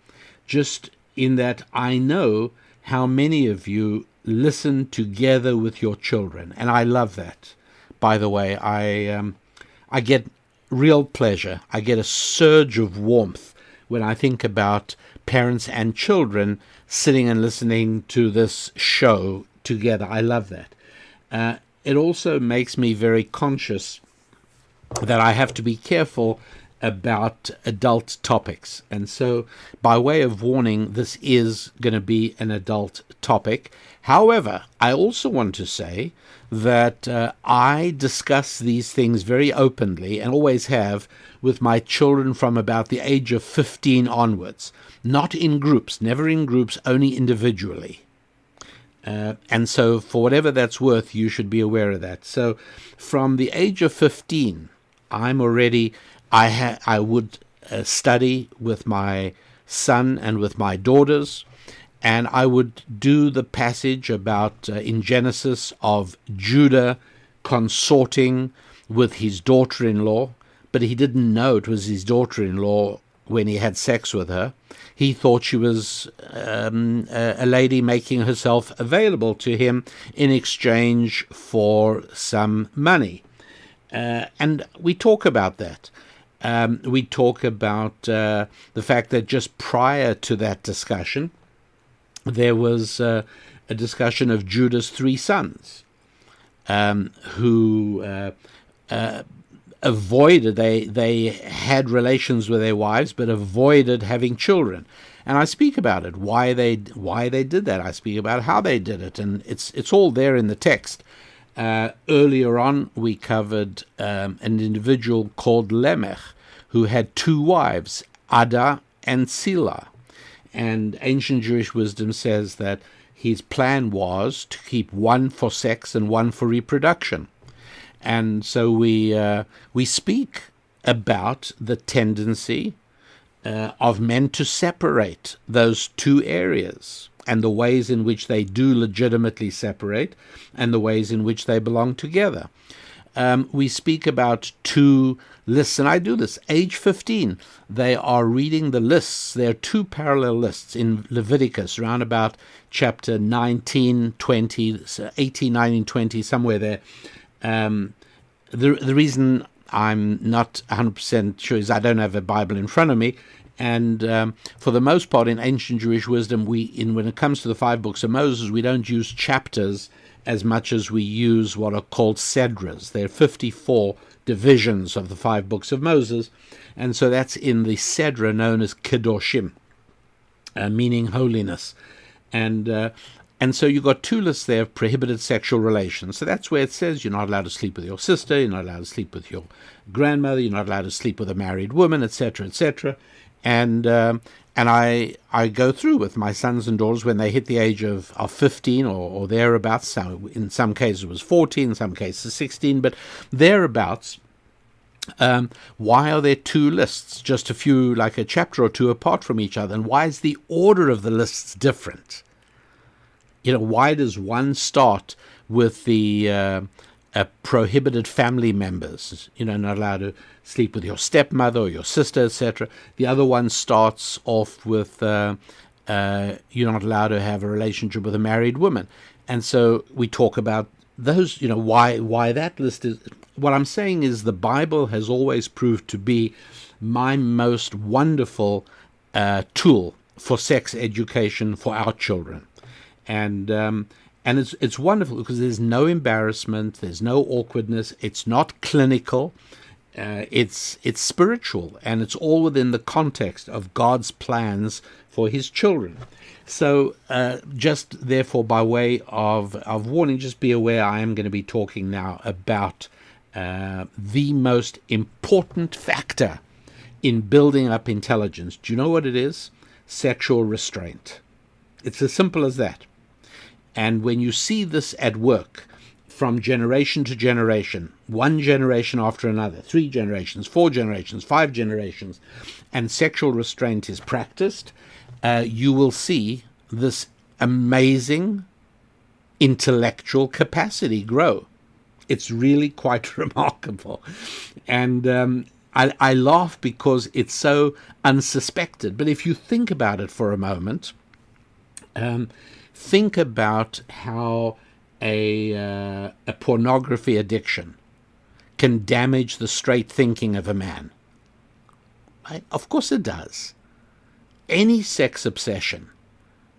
[SPEAKER 1] just in that I know how many of you listen together with your children, and I love that. By the way, I get real pleasure. I get a surge of warmth when I think about parents and children sitting and listening to this show together. I love that. It also makes me very conscious that I have to be careful about adult topics. And so, by way of warning, this is going to be an adult topic. However, I also want to say that I discuss these things very openly, and always have, with my children from about the age of 15 onwards. Not in groups, never in groups, only individually. And so, for whatever that's worth, you should be aware of that. So, from the age of 15, I would study with my son and with my daughters, and I would do the passage about in Genesis of Judah consorting with his daughter-in-law, but he didn't know it was his daughter-in-law when he had sex with her. He thought she was a lady making herself available to him in exchange for some money. And we talk about that. We talk about the fact that just prior to that discussion, there was a discussion of Judah's three sons, who avoided, they had relations with their wives, but avoided having children. And I speak about it, why they did that. I speak about how they did it, and it's all there in the text. Earlier on, we covered an individual called Lamech, who had two wives, Ada and Sila. And ancient Jewish wisdom says that his plan was to keep one for sex and one for reproduction. And so we speak about the tendency of men to separate those two areas, and the ways in which they do legitimately separate, and the ways in which they belong together. We speak about two lists, and I do this. Age 15, they are reading the lists. There are two parallel lists in Leviticus, around about chapter 19, 20, 18, 19, 20, somewhere there. the reason I'm not 100% sure is I don't have a Bible in front of me. And for the most part, in ancient Jewish wisdom, when it comes to the 5 books of Moses, we don't use chapters as much as we use what are called sedras. There are 54 divisions of the 5 books of Moses, and so that's in the sedra known as kedoshim, meaning holiness. And so you've got 2 lists there of prohibited sexual relations. So that's where it says you're not allowed to sleep with your sister, you're not allowed to sleep with your grandmother, you're not allowed to sleep with a married woman, etc., etc. And I go through with my sons and daughters when they hit the age of 15 or thereabouts. So in some cases it was 14, in some cases 16, but thereabouts. Why are there 2 lists, just a few, like a chapter or 2 apart from each other? And why is the order of the lists different? Why does one start with the prohibited family members, not allowed to sleep with your stepmother or your sister, etc. The other one starts off with you're not allowed to have a relationship with a married woman. And so we talk about those, why that list is. What I'm saying is the Bible has always proved to be my most wonderful tool for sex education for our children. And it's wonderful because there's no embarrassment, there's no awkwardness, it's not clinical, it's spiritual, and it's all within the context of God's plans for his children. So just therefore, by way of warning, just be aware I am going to be talking now about the most important factor in building up intelligence. Do you know what it is? Sexual restraint. It's as simple as that. And when you see this at work from generation to generation, 1 generation after another, 3 generations, 4 generations, 5 generations, and sexual restraint is practiced, you will see this amazing intellectual capacity grow. It's really quite remarkable. And I laugh because it's so unsuspected. But if you think about it for a moment, think about how a pornography addiction can damage the straight thinking of a man. Right? Of course it does. Any sex obsession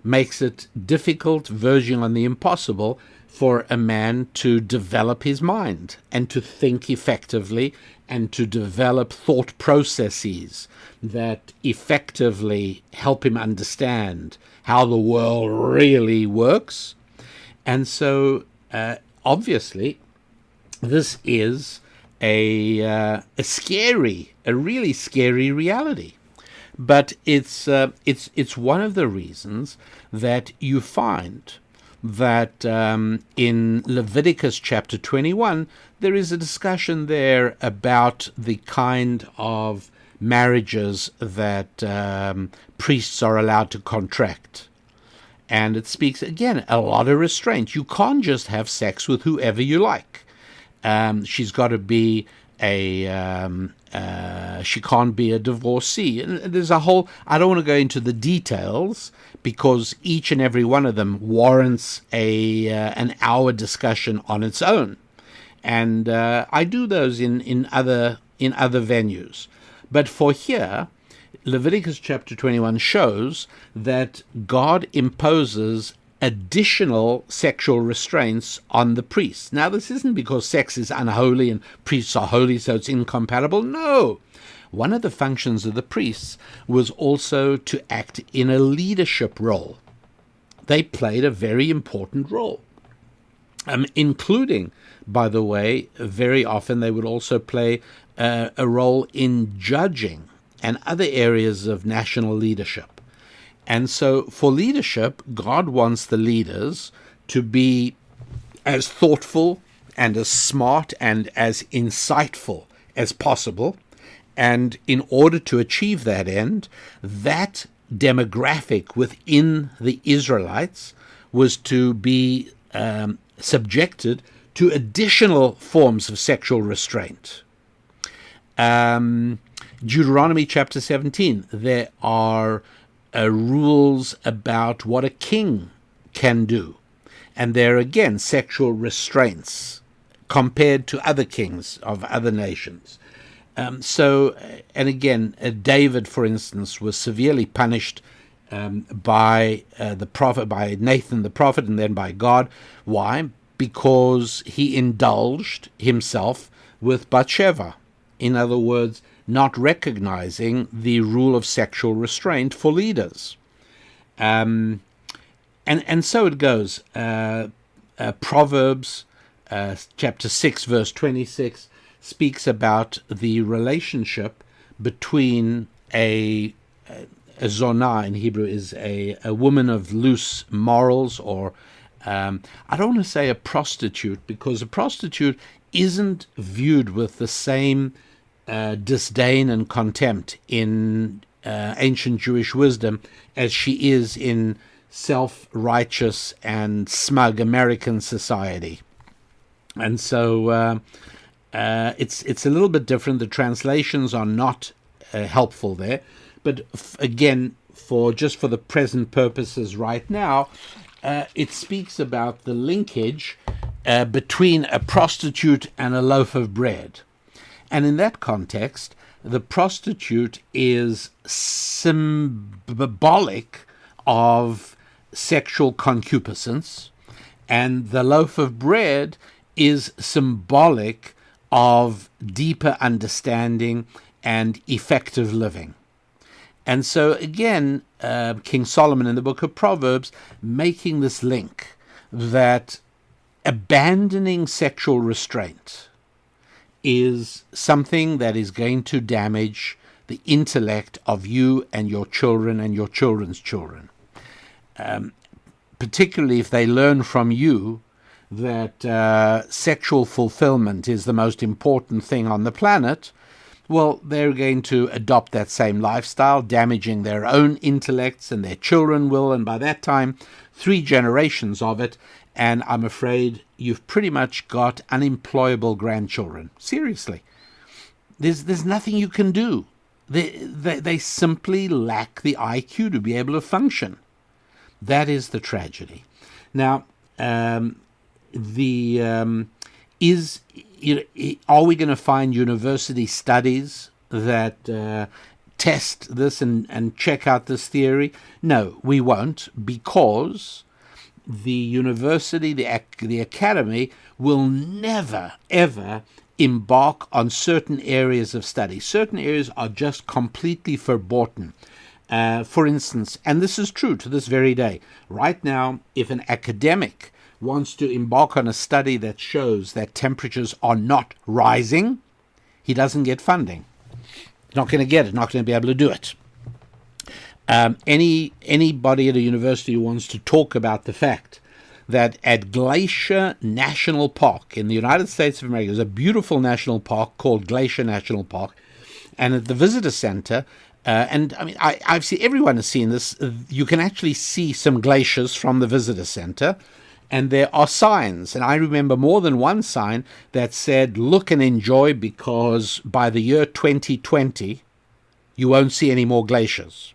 [SPEAKER 1] makes it difficult, verging on the impossible, for a man to develop his mind and to think effectively and to develop thought processes that effectively help him understand how the world really works. And so, obviously, this is a really scary reality. But it's one of the reasons that you find that in Leviticus chapter 21, there is a discussion there about the kind of marriages that priests are allowed to contract. And it speaks, again, a lot of restraint. You can't just have sex with whoever you like. She's got to be she can't be a divorcee. And there's a whole, I don't want to go into the details because each and every one of them warrants an hour discussion on its own. And I do those in other venues. But for here, Leviticus chapter 21 shows that God imposes additional sexual restraints on the priests. Now, this isn't because sex is unholy and priests are holy, so it's incompatible. No. One of the functions of the priests was also to act in a leadership role. They played a very important role, including, by the way, very often they would also play a role in judging and other areas of national leadership. And so for leadership, God wants the leaders to be as thoughtful and as smart and as insightful as possible. And in order to achieve that end, that demographic within the Israelites was to be subjected to additional forms of sexual restraint. Deuteronomy chapter 17, there are rules about what a king can do. And there again, sexual restraints compared to other kings of other nations. And again, David, for instance, was severely punished by the prophet, by Nathan the prophet, and then by God. Why? Because he indulged himself with Bathsheba. In other words, not recognizing the rule of sexual restraint for leaders. And so it goes. Proverbs chapter 6, verse 26, speaks about the relationship between a zonah in Hebrew is a woman of loose morals, or I don't want to say a prostitute, because a prostitute isn't viewed with the same disdain and contempt in ancient Jewish wisdom as she is in self-righteous and smug American society. And so it's a little bit different. The translations are not helpful there. But again, for the present purposes right now, it speaks about the linkage between a prostitute and a loaf of bread. And in that context, the prostitute is symbolic of sexual concupiscence, and the loaf of bread is symbolic of deeper understanding and effective living. And so again, King Solomon in the book of Proverbs making this link that abandoning sexual restraint is something that is going to damage the intellect of you and your children and your children's children. Particularly if they learn from you that sexual fulfillment is the most important thing on the planet, well, they're going to adopt that same lifestyle, damaging their own intellects, and their children will, and by that time, 3 generations of it, and I'm afraid you've pretty much got unemployable grandchildren. Seriously. There's nothing you can do. They simply lack the IQ to be able to function. That is the tragedy. Now, are we going to find university studies that test this and check out this theory? No, we won't, because the university, the academy, will never, ever embark on certain areas of study. Certain areas are just completely verboten. For instance, and this is true to this very day, right now, if an academic wants to embark on a study that shows that temperatures are not rising, he doesn't get funding. He's not going to get it, not going to be able to do it. Anybody at a university who wants to talk about the fact that at Glacier National Park in the United States of America, there's a beautiful national park called Glacier National Park, and at the visitor center, and I mean, I've seen, everyone has seen this, you can actually see some glaciers from the visitor center, and there are signs, and I remember more than one sign that said, look and enjoy, because by the year 2020, you won't see any more glaciers.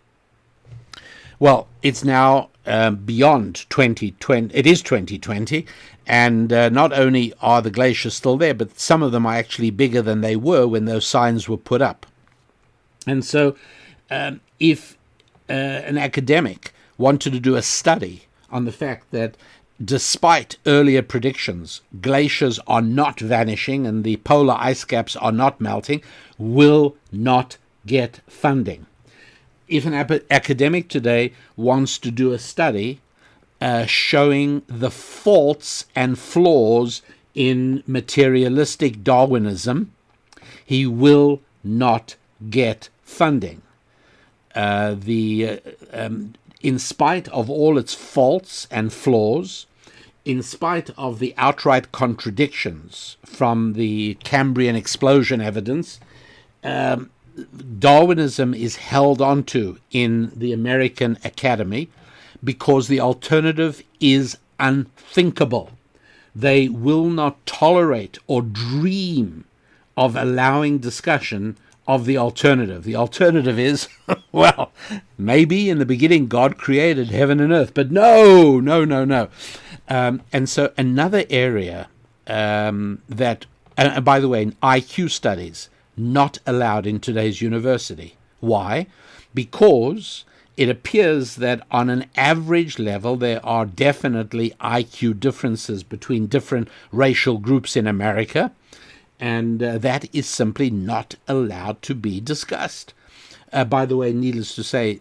[SPEAKER 1] Well, it's now beyond 2020. It is 2020, and not only are the glaciers still there, but some of them are actually bigger than they were when those signs were put up. And so if an academic wanted to do a study on the fact that despite earlier predictions, glaciers are not vanishing and the polar ice caps are not melting, will not get funding. If an academic today wants to do a study showing the faults and flaws in materialistic Darwinism, he will not get funding. In spite of all its faults and flaws, in spite of the outright contradictions from the Cambrian explosion evidence, Darwinism is held onto in the American Academy because the alternative is unthinkable. They will not tolerate or dream of allowing discussion of the alternative. The alternative is, well, maybe in the beginning God created heaven and earth, but no. And so another area that, and by the way, IQ studies not allowed in today's university. Why? Because it appears that on an average level, there are definitely IQ differences between different racial groups in America, and that is simply not allowed to be discussed. By the way, needless to say,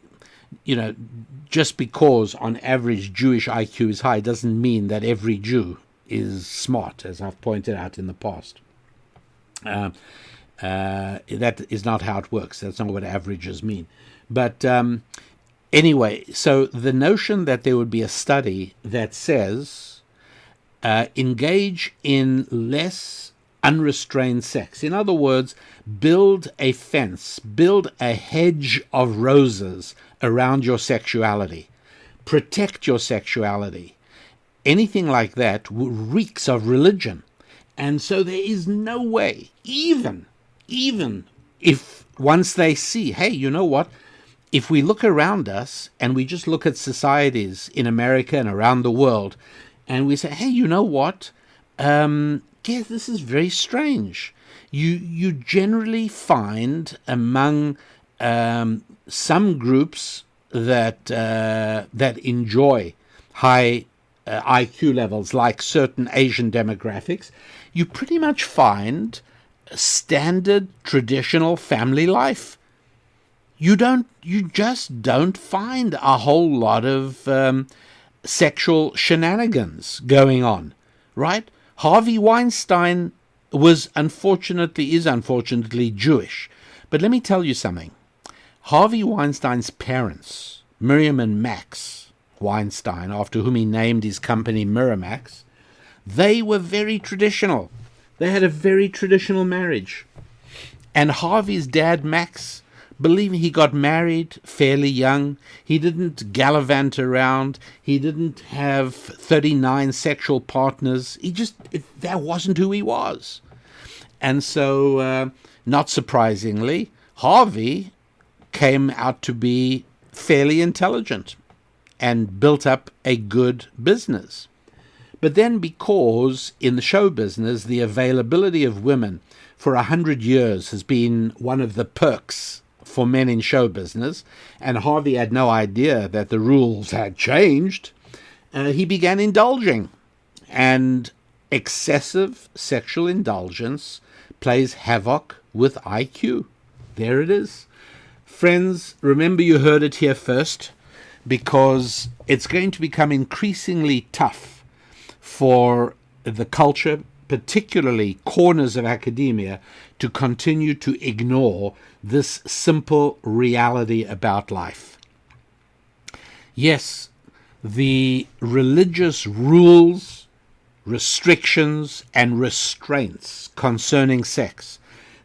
[SPEAKER 1] just because on average Jewish IQ is high doesn't mean that every Jew is smart, as I've pointed out in the past. That is not how it works. That's not what averages mean. But anyway, so the notion that there would be a study that says engage in less unrestrained sex. In other words, build a fence, build a hedge of roses around your sexuality. Protect your sexuality. Anything like that reeks of religion. And so there is no way, even if once they see, hey, you know what? If we look around us and we just look at societies in America and around the world, and we say, hey, you know what? This is very strange. You generally find among some groups that enjoy high IQ levels, like certain Asian demographics, you pretty much find standard traditional family life. You just don't find a whole lot of sexual shenanigans going on, right? Harvey Weinstein is unfortunately Jewish. But let me tell you something. Harvey Weinstein's parents, Miriam and Max Weinstein, after whom he named his company Miramax, they were very traditional. They had a very traditional marriage. And Harvey's dad, Max, believe me, he got married fairly young. He didn't gallivant around. He didn't have 39 sexual partners. That wasn't who he was. And so, not surprisingly, Harvey came out to be fairly intelligent and built up a good business. But then, because in the show business, the availability of women for 100 years has been one of the perks for men in show business, and Harvey had no idea that the rules had changed, he began indulging. And excessive sexual indulgence plays havoc with IQ. There it is. Friends, remember you heard it here first, because it's going to become increasingly tough for the culture, particularly corners of academia, to continue to ignore this simple reality about life. Yes, the religious rules, restrictions, and restraints concerning sex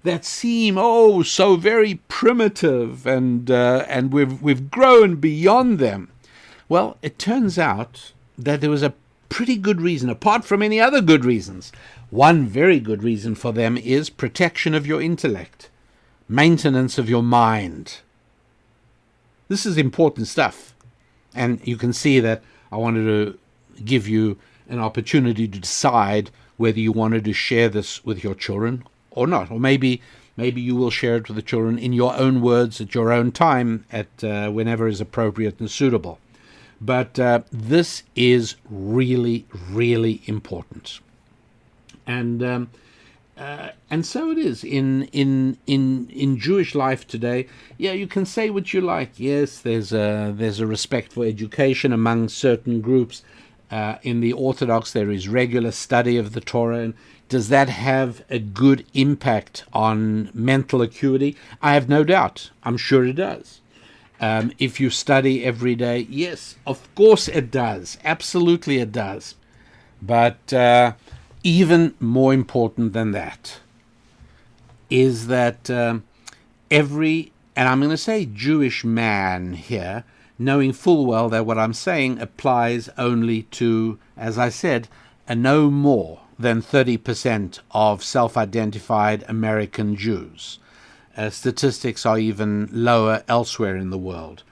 [SPEAKER 1] that seem so very primitive, and we've grown beyond them. Well, it turns out that there was a pretty good reason, apart from any other good reasons. One very good reason for them is protection of your intellect, maintenance of your mind. This is important stuff. And you can see that I wanted to give you an opportunity to decide whether you wanted to share this with your children or not. Or maybe you will share it with the children in your own words at your own time, at whenever is appropriate and suitable. But this is really, really important. And so it is in Jewish life today. Yeah, you can say what you like. Yes, there's a respect for education among certain groups. In the Orthodox, there is regular study of the Torah. And does that have a good impact on mental acuity? I have no doubt. I'm sure it does. If you study every day, yes, of course it does. Absolutely it does. But even more important than that is that every, and I'm going to say Jewish man here, knowing full well that what I'm saying applies only to, as I said, no more than 30% of self-identified American Jews. Statistics are even lower elsewhere in the world.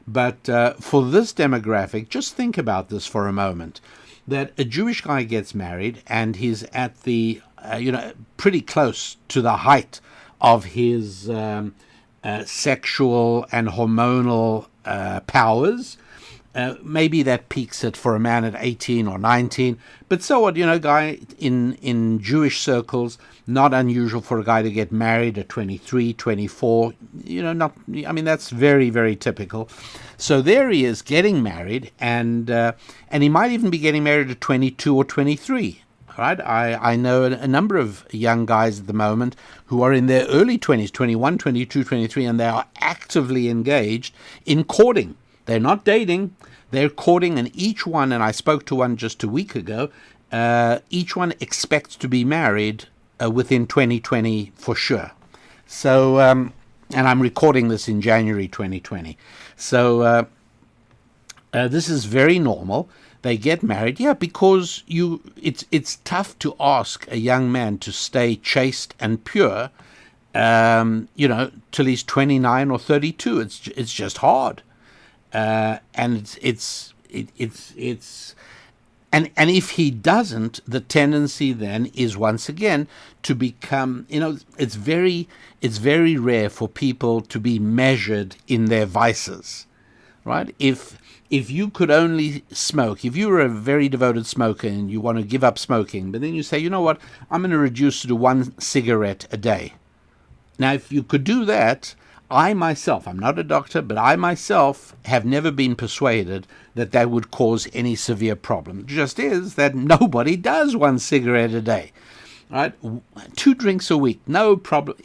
[SPEAKER 1] But for this demographic, just think about this for a moment. that a Jewish guy gets married and he's at the, pretty close to the height of his sexual and hormonal powers. Maybe that peaks it for a man at 18 or 19. But so what, guy in Jewish circles, not unusual for a guy to get married at 23, 24. That's very, very typical. So there he is getting married, and he might even be getting married at 22 or 23. Right? I know a number of young guys at the moment who are in their early 20s, 21, 22, 23, and they are actively engaged in courting. They're not dating, they're courting, and each one, and I spoke to one just a week ago, each one expects to be married within 2020 for sure. So, and I'm recording this in January 2020. So this is very normal. They get married, because it's tough to ask a young man to stay chaste and pure, till he's 29 or 32. It's just hard. And it's if he doesn't, the tendency then is once again to become, it's very rare for people to be measured in their vices, right? If you could only smoke, if you were a very devoted smoker and you want to give up smoking, but then you say, you know what, I'm going to reduce to 1 cigarette a day. Now, if you could do that, I myself, I'm not a doctor, but I myself have never been persuaded that would cause any severe problem. It just is that nobody does 1 cigarette a day, right? 2 drinks a week, no problem.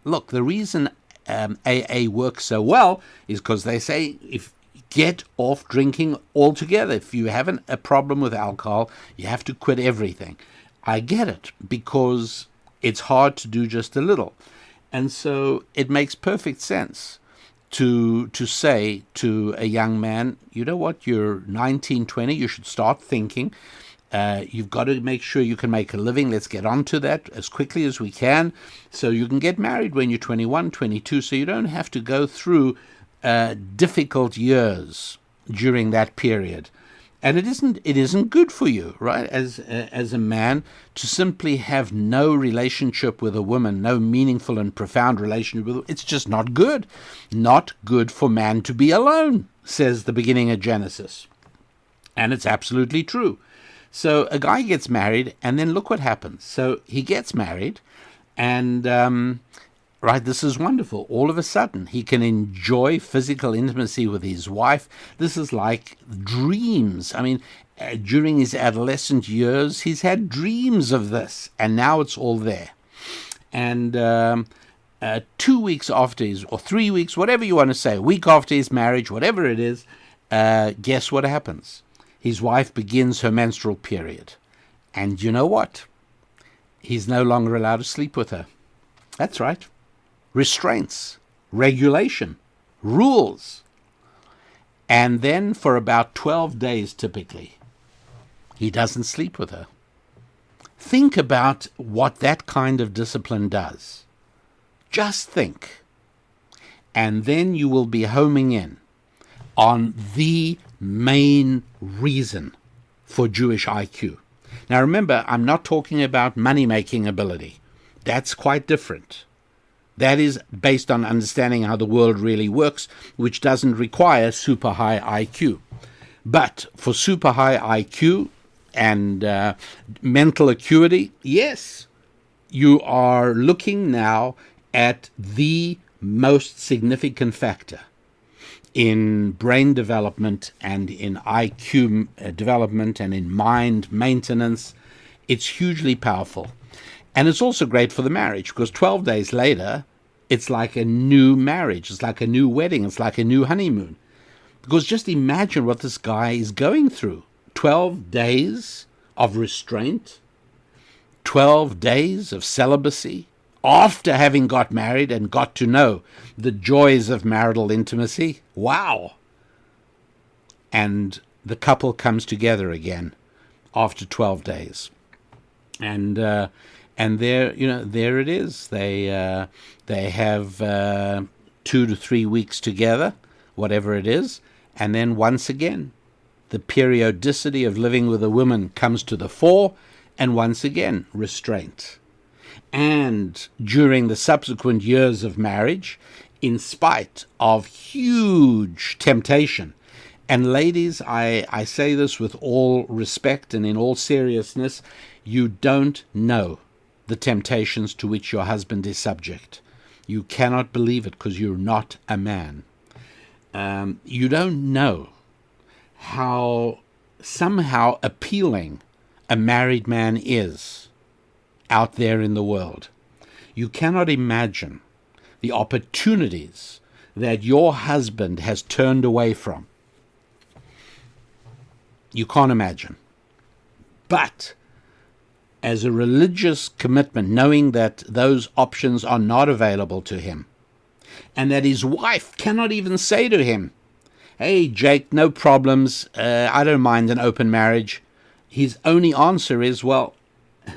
[SPEAKER 1] The reason AA works so well is because they say, if get off drinking altogether. If you have a problem with alcohol, you have to quit everything. I get it, because it's hard to do just a little. And so it makes perfect sense to say to a young man, you know what, you're 19, 20, you should start thinking. You've got to make sure you can make a living. Let's get on to that as quickly as we can so you can get married when you're 21, 22, so you don't have to go through difficult years during that period. And it isn't good for you, right, as a man, to simply have no relationship with a woman, no meaningful and profound relationship with her. It's just not good. Not good for man to be alone, says the beginning of Genesis. And it's absolutely true. So a guy gets married, and then look what happens. So he gets married, and right, this is wonderful. All of a sudden, he can enjoy physical intimacy with his wife. This is like dreams. I mean, during his adolescent years, he's had dreams of this, and now it's all there. And 2 weeks after or 3 weeks, whatever you want to say, a week after his marriage, whatever it is, guess what happens? His wife begins her menstrual period. And you know what? He's no longer allowed to sleep with her. That's right. Restraints, regulation, rules. And then for about 12 days, typically, he doesn't sleep with her. Think about what that kind of discipline does. Just think. And then you will be homing in on the main reason for Jewish IQ. Now remember, I'm not talking about money-making ability. That's quite different. That is based on understanding how the world really works, which doesn't require super high IQ. But for super high IQ and mental acuity, yes, you are looking now at the most significant factor in brain development and in IQ development and in mind maintenance. It's hugely powerful. And it's also great for the marriage, because 12 days later, it's like a new marriage. It's like a new wedding. It's like a new honeymoon. Because just imagine what this guy is going through. 12 days of restraint, 12 days of celibacy, after having got married and got to know the joys of marital intimacy. Wow. And the couple comes together again after 12 days. And there it is. They have 2 to 3 weeks together, whatever it is, and then once again the periodicity of living with a woman comes to the fore, and once again, restraint. And during the subsequent years of marriage, in spite of huge temptation, and ladies, I say this with all respect and in all seriousness, you don't know the temptations to which your husband is subject. You cannot believe it because you're not a man. You don't know how somehow appealing a married man is out there in the world. You cannot imagine the opportunities that your husband has turned away from. You can't imagine. But as a religious commitment, knowing that those options are not available to him, and that his wife cannot even say to him, "Hey, Jake, no problems, I don't mind an open marriage," his only answer is, "Well,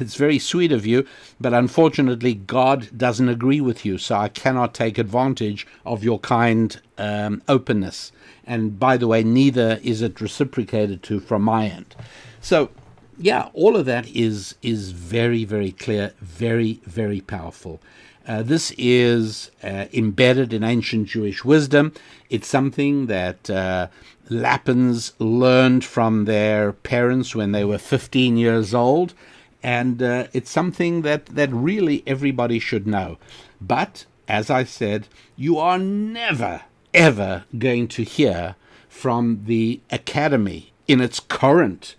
[SPEAKER 1] it's very sweet of you, but unfortunately God doesn't agree with you, so I cannot take advantage of your kind openness. And by the way, neither is it reciprocated to from my end." So, yeah, all of that is very, very clear, very, very powerful. This is embedded in ancient Jewish wisdom. It's something that Lapins learned from their parents when they were 15 years old. And it's something that really everybody should know. But, as I said, you are never, ever going to hear from the academy in its current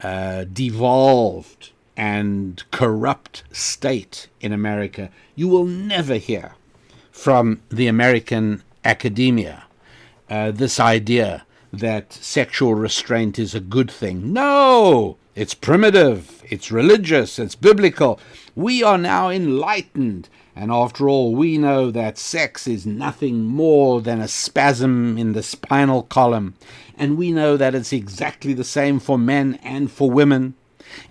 [SPEAKER 1] devolved and corrupt state in America. You will never hear from the American academia this idea that sexual restraint is a good thing. No! It's primitive, it's religious, it's biblical. We are now enlightened, and after all, we know that sex is nothing more than a spasm in the spinal column, and we know that it's exactly the same for men and for women,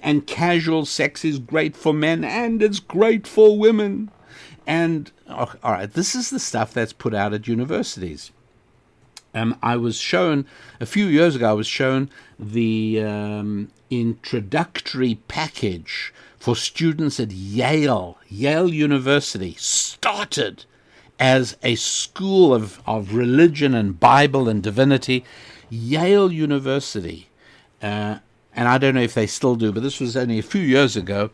[SPEAKER 1] and casual sex is great for men and it's great for women. And, all right, this is the stuff that's put out at universities. I was shown, a few years ago, I was shown the introductory package for students at Yale University, started as a school of religion and Bible and divinity. Yale University, and I don't know if they still do, but this was only a few years ago,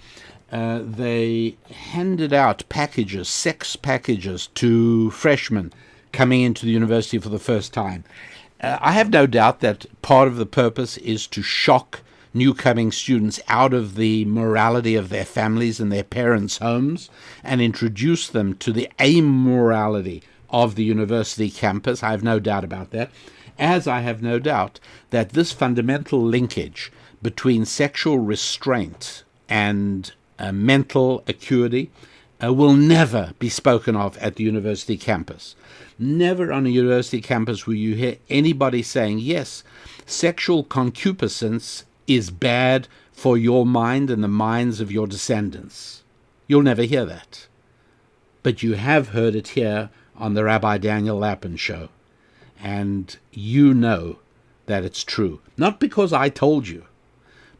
[SPEAKER 1] they handed out packages, sex packages, to freshmen coming into the university for the first time. I have no doubt that part of the purpose is to shock new-coming students out of the morality of their families and their parents' homes and introduce them to the amorality of the university campus. I have no doubt about that, as I have no doubt that this fundamental linkage between sexual restraint and mental acuity will never be spoken of at the university campus. Never on a university campus will you hear anybody saying, yes, sexual concupiscence is bad for your mind and the minds of your descendants. You'll never hear that. But you have heard it here on the Rabbi Daniel Lapin show. And you know that it's true. Not because I told you,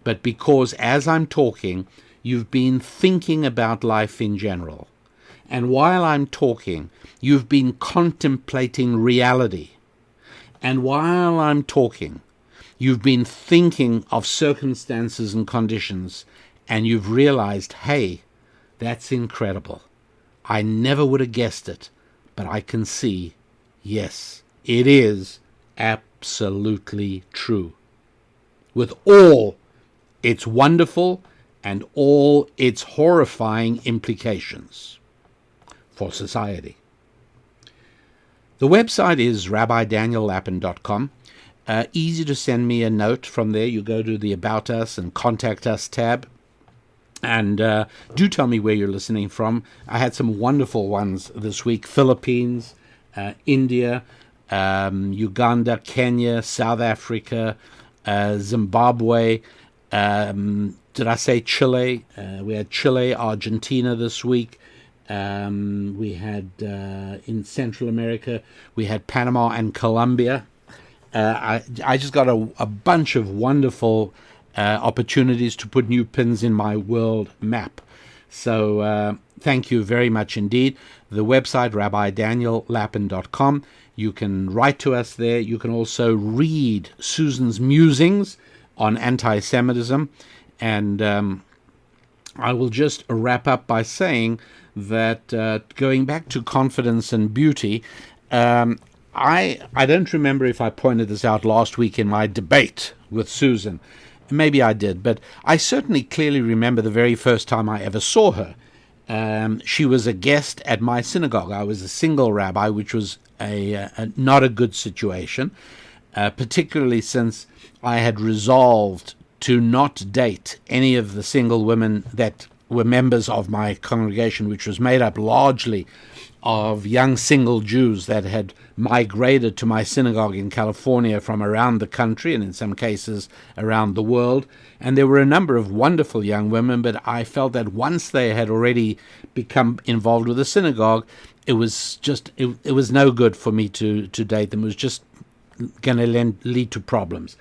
[SPEAKER 1] but because as I'm talking, you've been thinking about life in general. And while I'm talking, you've been contemplating reality. And while I'm talking, you've been thinking of circumstances and conditions, and you've realized, hey, that's incredible. I never would have guessed it, but I can see, yes, it is absolutely true. With all its wonderful and all its horrifying implications for society. The website is rabbidaniellapin.com. Easy to send me a note from there. You go to the About Us and Contact Us tab. And do tell me where you're listening from. I had some wonderful ones this week. Philippines, India, Uganda, Kenya, South Africa, Zimbabwe. Did I say Chile? We had Chile, Argentina this week. We had, in Central America, we had Panama and Colombia. I just got a bunch of wonderful opportunities to put new pins in my world map. So thank you very much indeed. The website, rabbidaniellapin.com. You can write to us there. You can also read Susan's musings on anti-Semitism. And I will just wrap up by saying that going back to confidence and beauty, I don't remember if I pointed this out last week in my debate with Susan. Maybe I did, but I certainly clearly remember the very first time I ever saw her. She was a guest at my synagogue. I was a single rabbi, which was not a good situation, particularly since I had resolved to not date any of the single women that were members of my congregation, which was made up largely of young single Jews that had migrated to my synagogue in California from around the country and in some cases around the world. And there were a number of wonderful young women, but I felt that once they had already become involved with the synagogue, it was no good for me to date them. It was just going to lead to problems.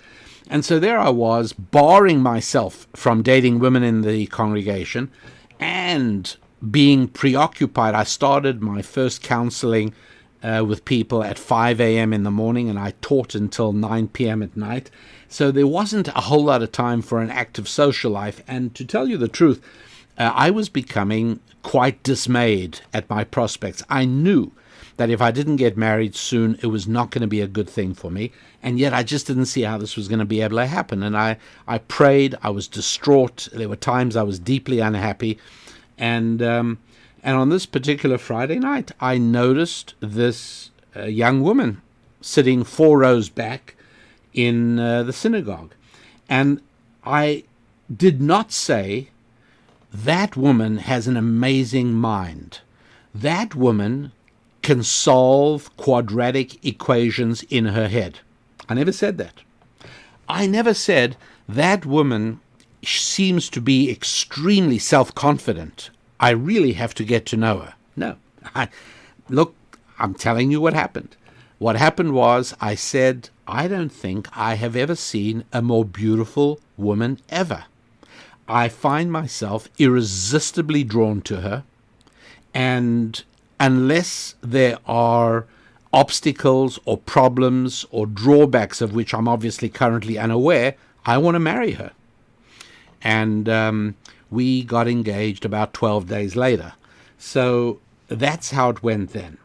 [SPEAKER 1] And so there I was, barring myself from dating women in the congregation and being preoccupied. I started my first counseling with people at 5 a.m. in the morning, and I taught until 9 p.m. at night. So there wasn't a whole lot of time for an active social life. And to tell you the truth, I was becoming quite dismayed at my prospects. I knew that if I didn't get married soon, it was not going to be a good thing for me. And yet I just didn't see how this was going to be able to happen. And I prayed. I was distraught. There were times I was deeply unhappy. And on this particular Friday night, I noticed this young woman sitting 4 rows back in the synagogue. And I did not say, that woman has an amazing mind. That woman can solve quadratic equations in her head. I never said that. I never said that woman seems to be extremely self-confident. I really have to get to know her. No. Look, I'm telling you what happened. What happened was I said, I don't think I have ever seen a more beautiful woman ever. I find myself irresistibly drawn to her, and unless there are obstacles or problems or drawbacks of which I'm obviously currently unaware, I want to marry her. And we got engaged about 12 days later. So that's how it went then.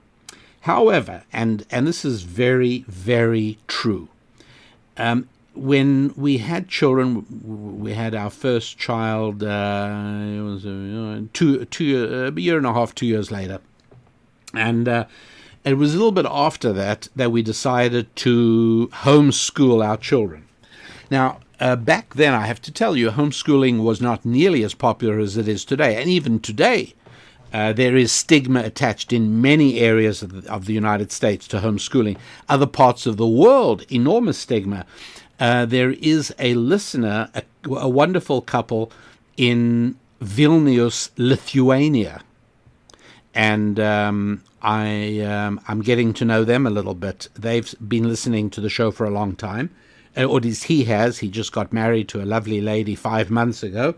[SPEAKER 1] However, and this is very, very true, when we had children, we had our first child, it was a year and a half, 2 years later. And it was a little bit after that we decided to homeschool our children. Now, back then, I have to tell you, homeschooling was not nearly as popular as it is today. And even today, there is stigma attached in many areas of the United States to homeschooling. Other parts of the world, enormous stigma. There is a listener, a wonderful couple in Vilnius, Lithuania. And I'm getting to know them a little bit. They've been listening to the show for a long time. Or at least he has. He just got married to a lovely lady 5 months ago.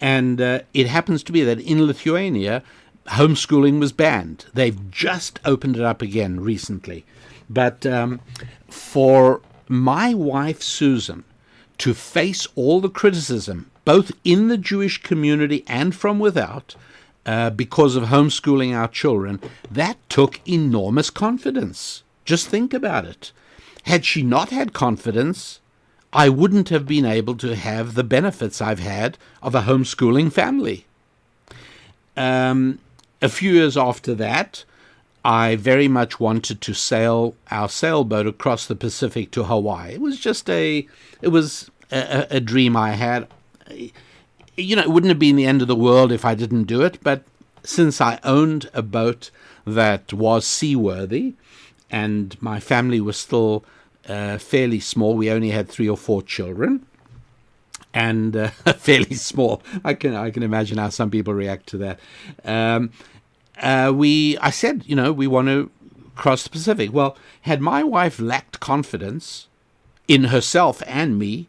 [SPEAKER 1] And it happens to be that in Lithuania, homeschooling was banned. They've just opened it up again recently. But for my wife, Susan, to face all the criticism, both in the Jewish community and from without, because of homeschooling our children, that took enormous confidence. Just think about it. Had she not had confidence, I wouldn't have been able to have the benefits I've had of a homeschooling family. A few years after that, I very much wanted to sail our sailboat across the Pacific to Hawaii. It was just a dream I had. You know, it wouldn't have been the end of the world if I didn't do it, but since I owned a boat that was seaworthy, and my family was still fairly small. We only had 3 or 4 children, and fairly small. I can imagine how some people react to that. I said, we want to cross the Pacific. Well, had my wife lacked confidence, in herself and me,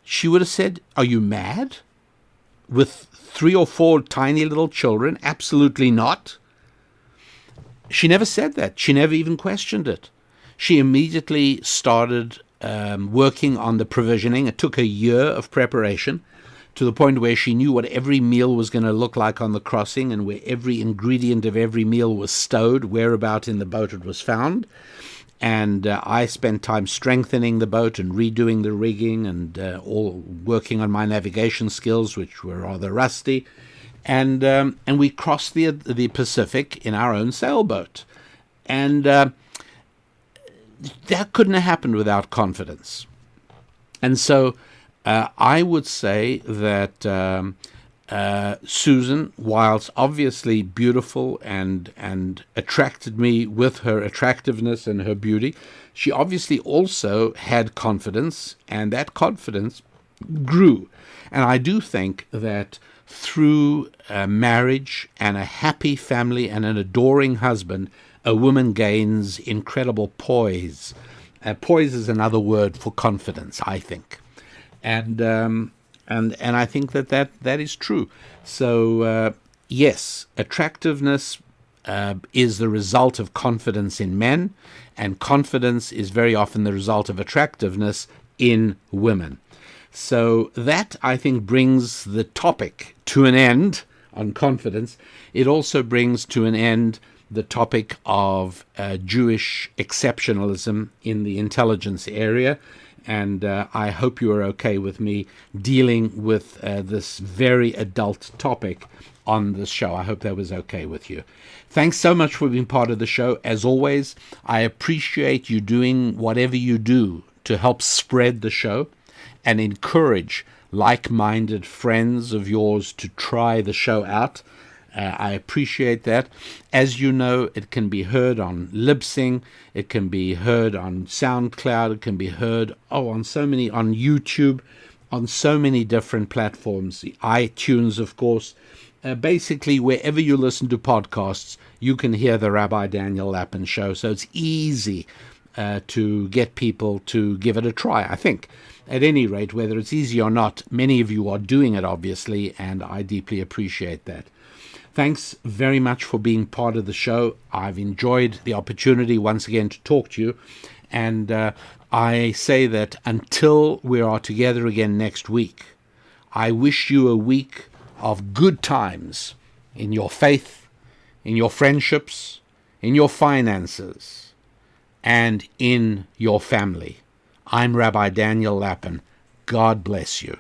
[SPEAKER 1] she would have said, "Are you mad? With 3 or 4 tiny little children? Absolutely not." She never said that. She never even questioned it. She immediately started working on the provisioning. It took a year of preparation, to the point where she knew what every meal was going to look like on the crossing and where every ingredient of every meal was stowed, whereabout in the boat it was found. And I spent time strengthening the boat and redoing the rigging and all working on my navigation skills, which were rather rusty. And we crossed the Pacific in our own sailboat. And that couldn't have happened without confidence. And so I would say that Susan, whilst obviously beautiful and attracted me with her attractiveness and her beauty, she obviously also had confidence, and that confidence grew. And I do think that through marriage and a happy family and an adoring husband, a woman gains incredible poise. Poise is another word for confidence, I think. And I think that is true. So, yes, attractiveness is the result of confidence in men, and confidence is very often the result of attractiveness in women. So that, I think, brings the topic to an end on confidence. It also brings to an end the topic of Jewish exceptionalism in the intelligence area. And I hope you are okay with me dealing with this very adult topic on this show. I hope that was okay with you. Thanks so much for being part of the show. As always, I appreciate you doing whatever you do to help spread the show and encourage like-minded friends of yours to try the show out. I appreciate that. As you know, it can be heard on Libsyn, it can be heard on SoundCloud, it can be heard on YouTube, on so many different platforms, the iTunes, of course. Basically, wherever you listen to podcasts, you can hear the Rabbi Daniel Lapin Show. So it's easy to get people to give it a try, I think. At any rate, whether it's easy or not, many of you are doing it, obviously, and I deeply appreciate that. Thanks very much for being part of the show. I've enjoyed the opportunity once again to talk to you. And I say that until we are together again next week, I wish you a week of good times in your faith, in your friendships, in your finances, and in your family. I'm Rabbi Daniel Lapin. God bless you.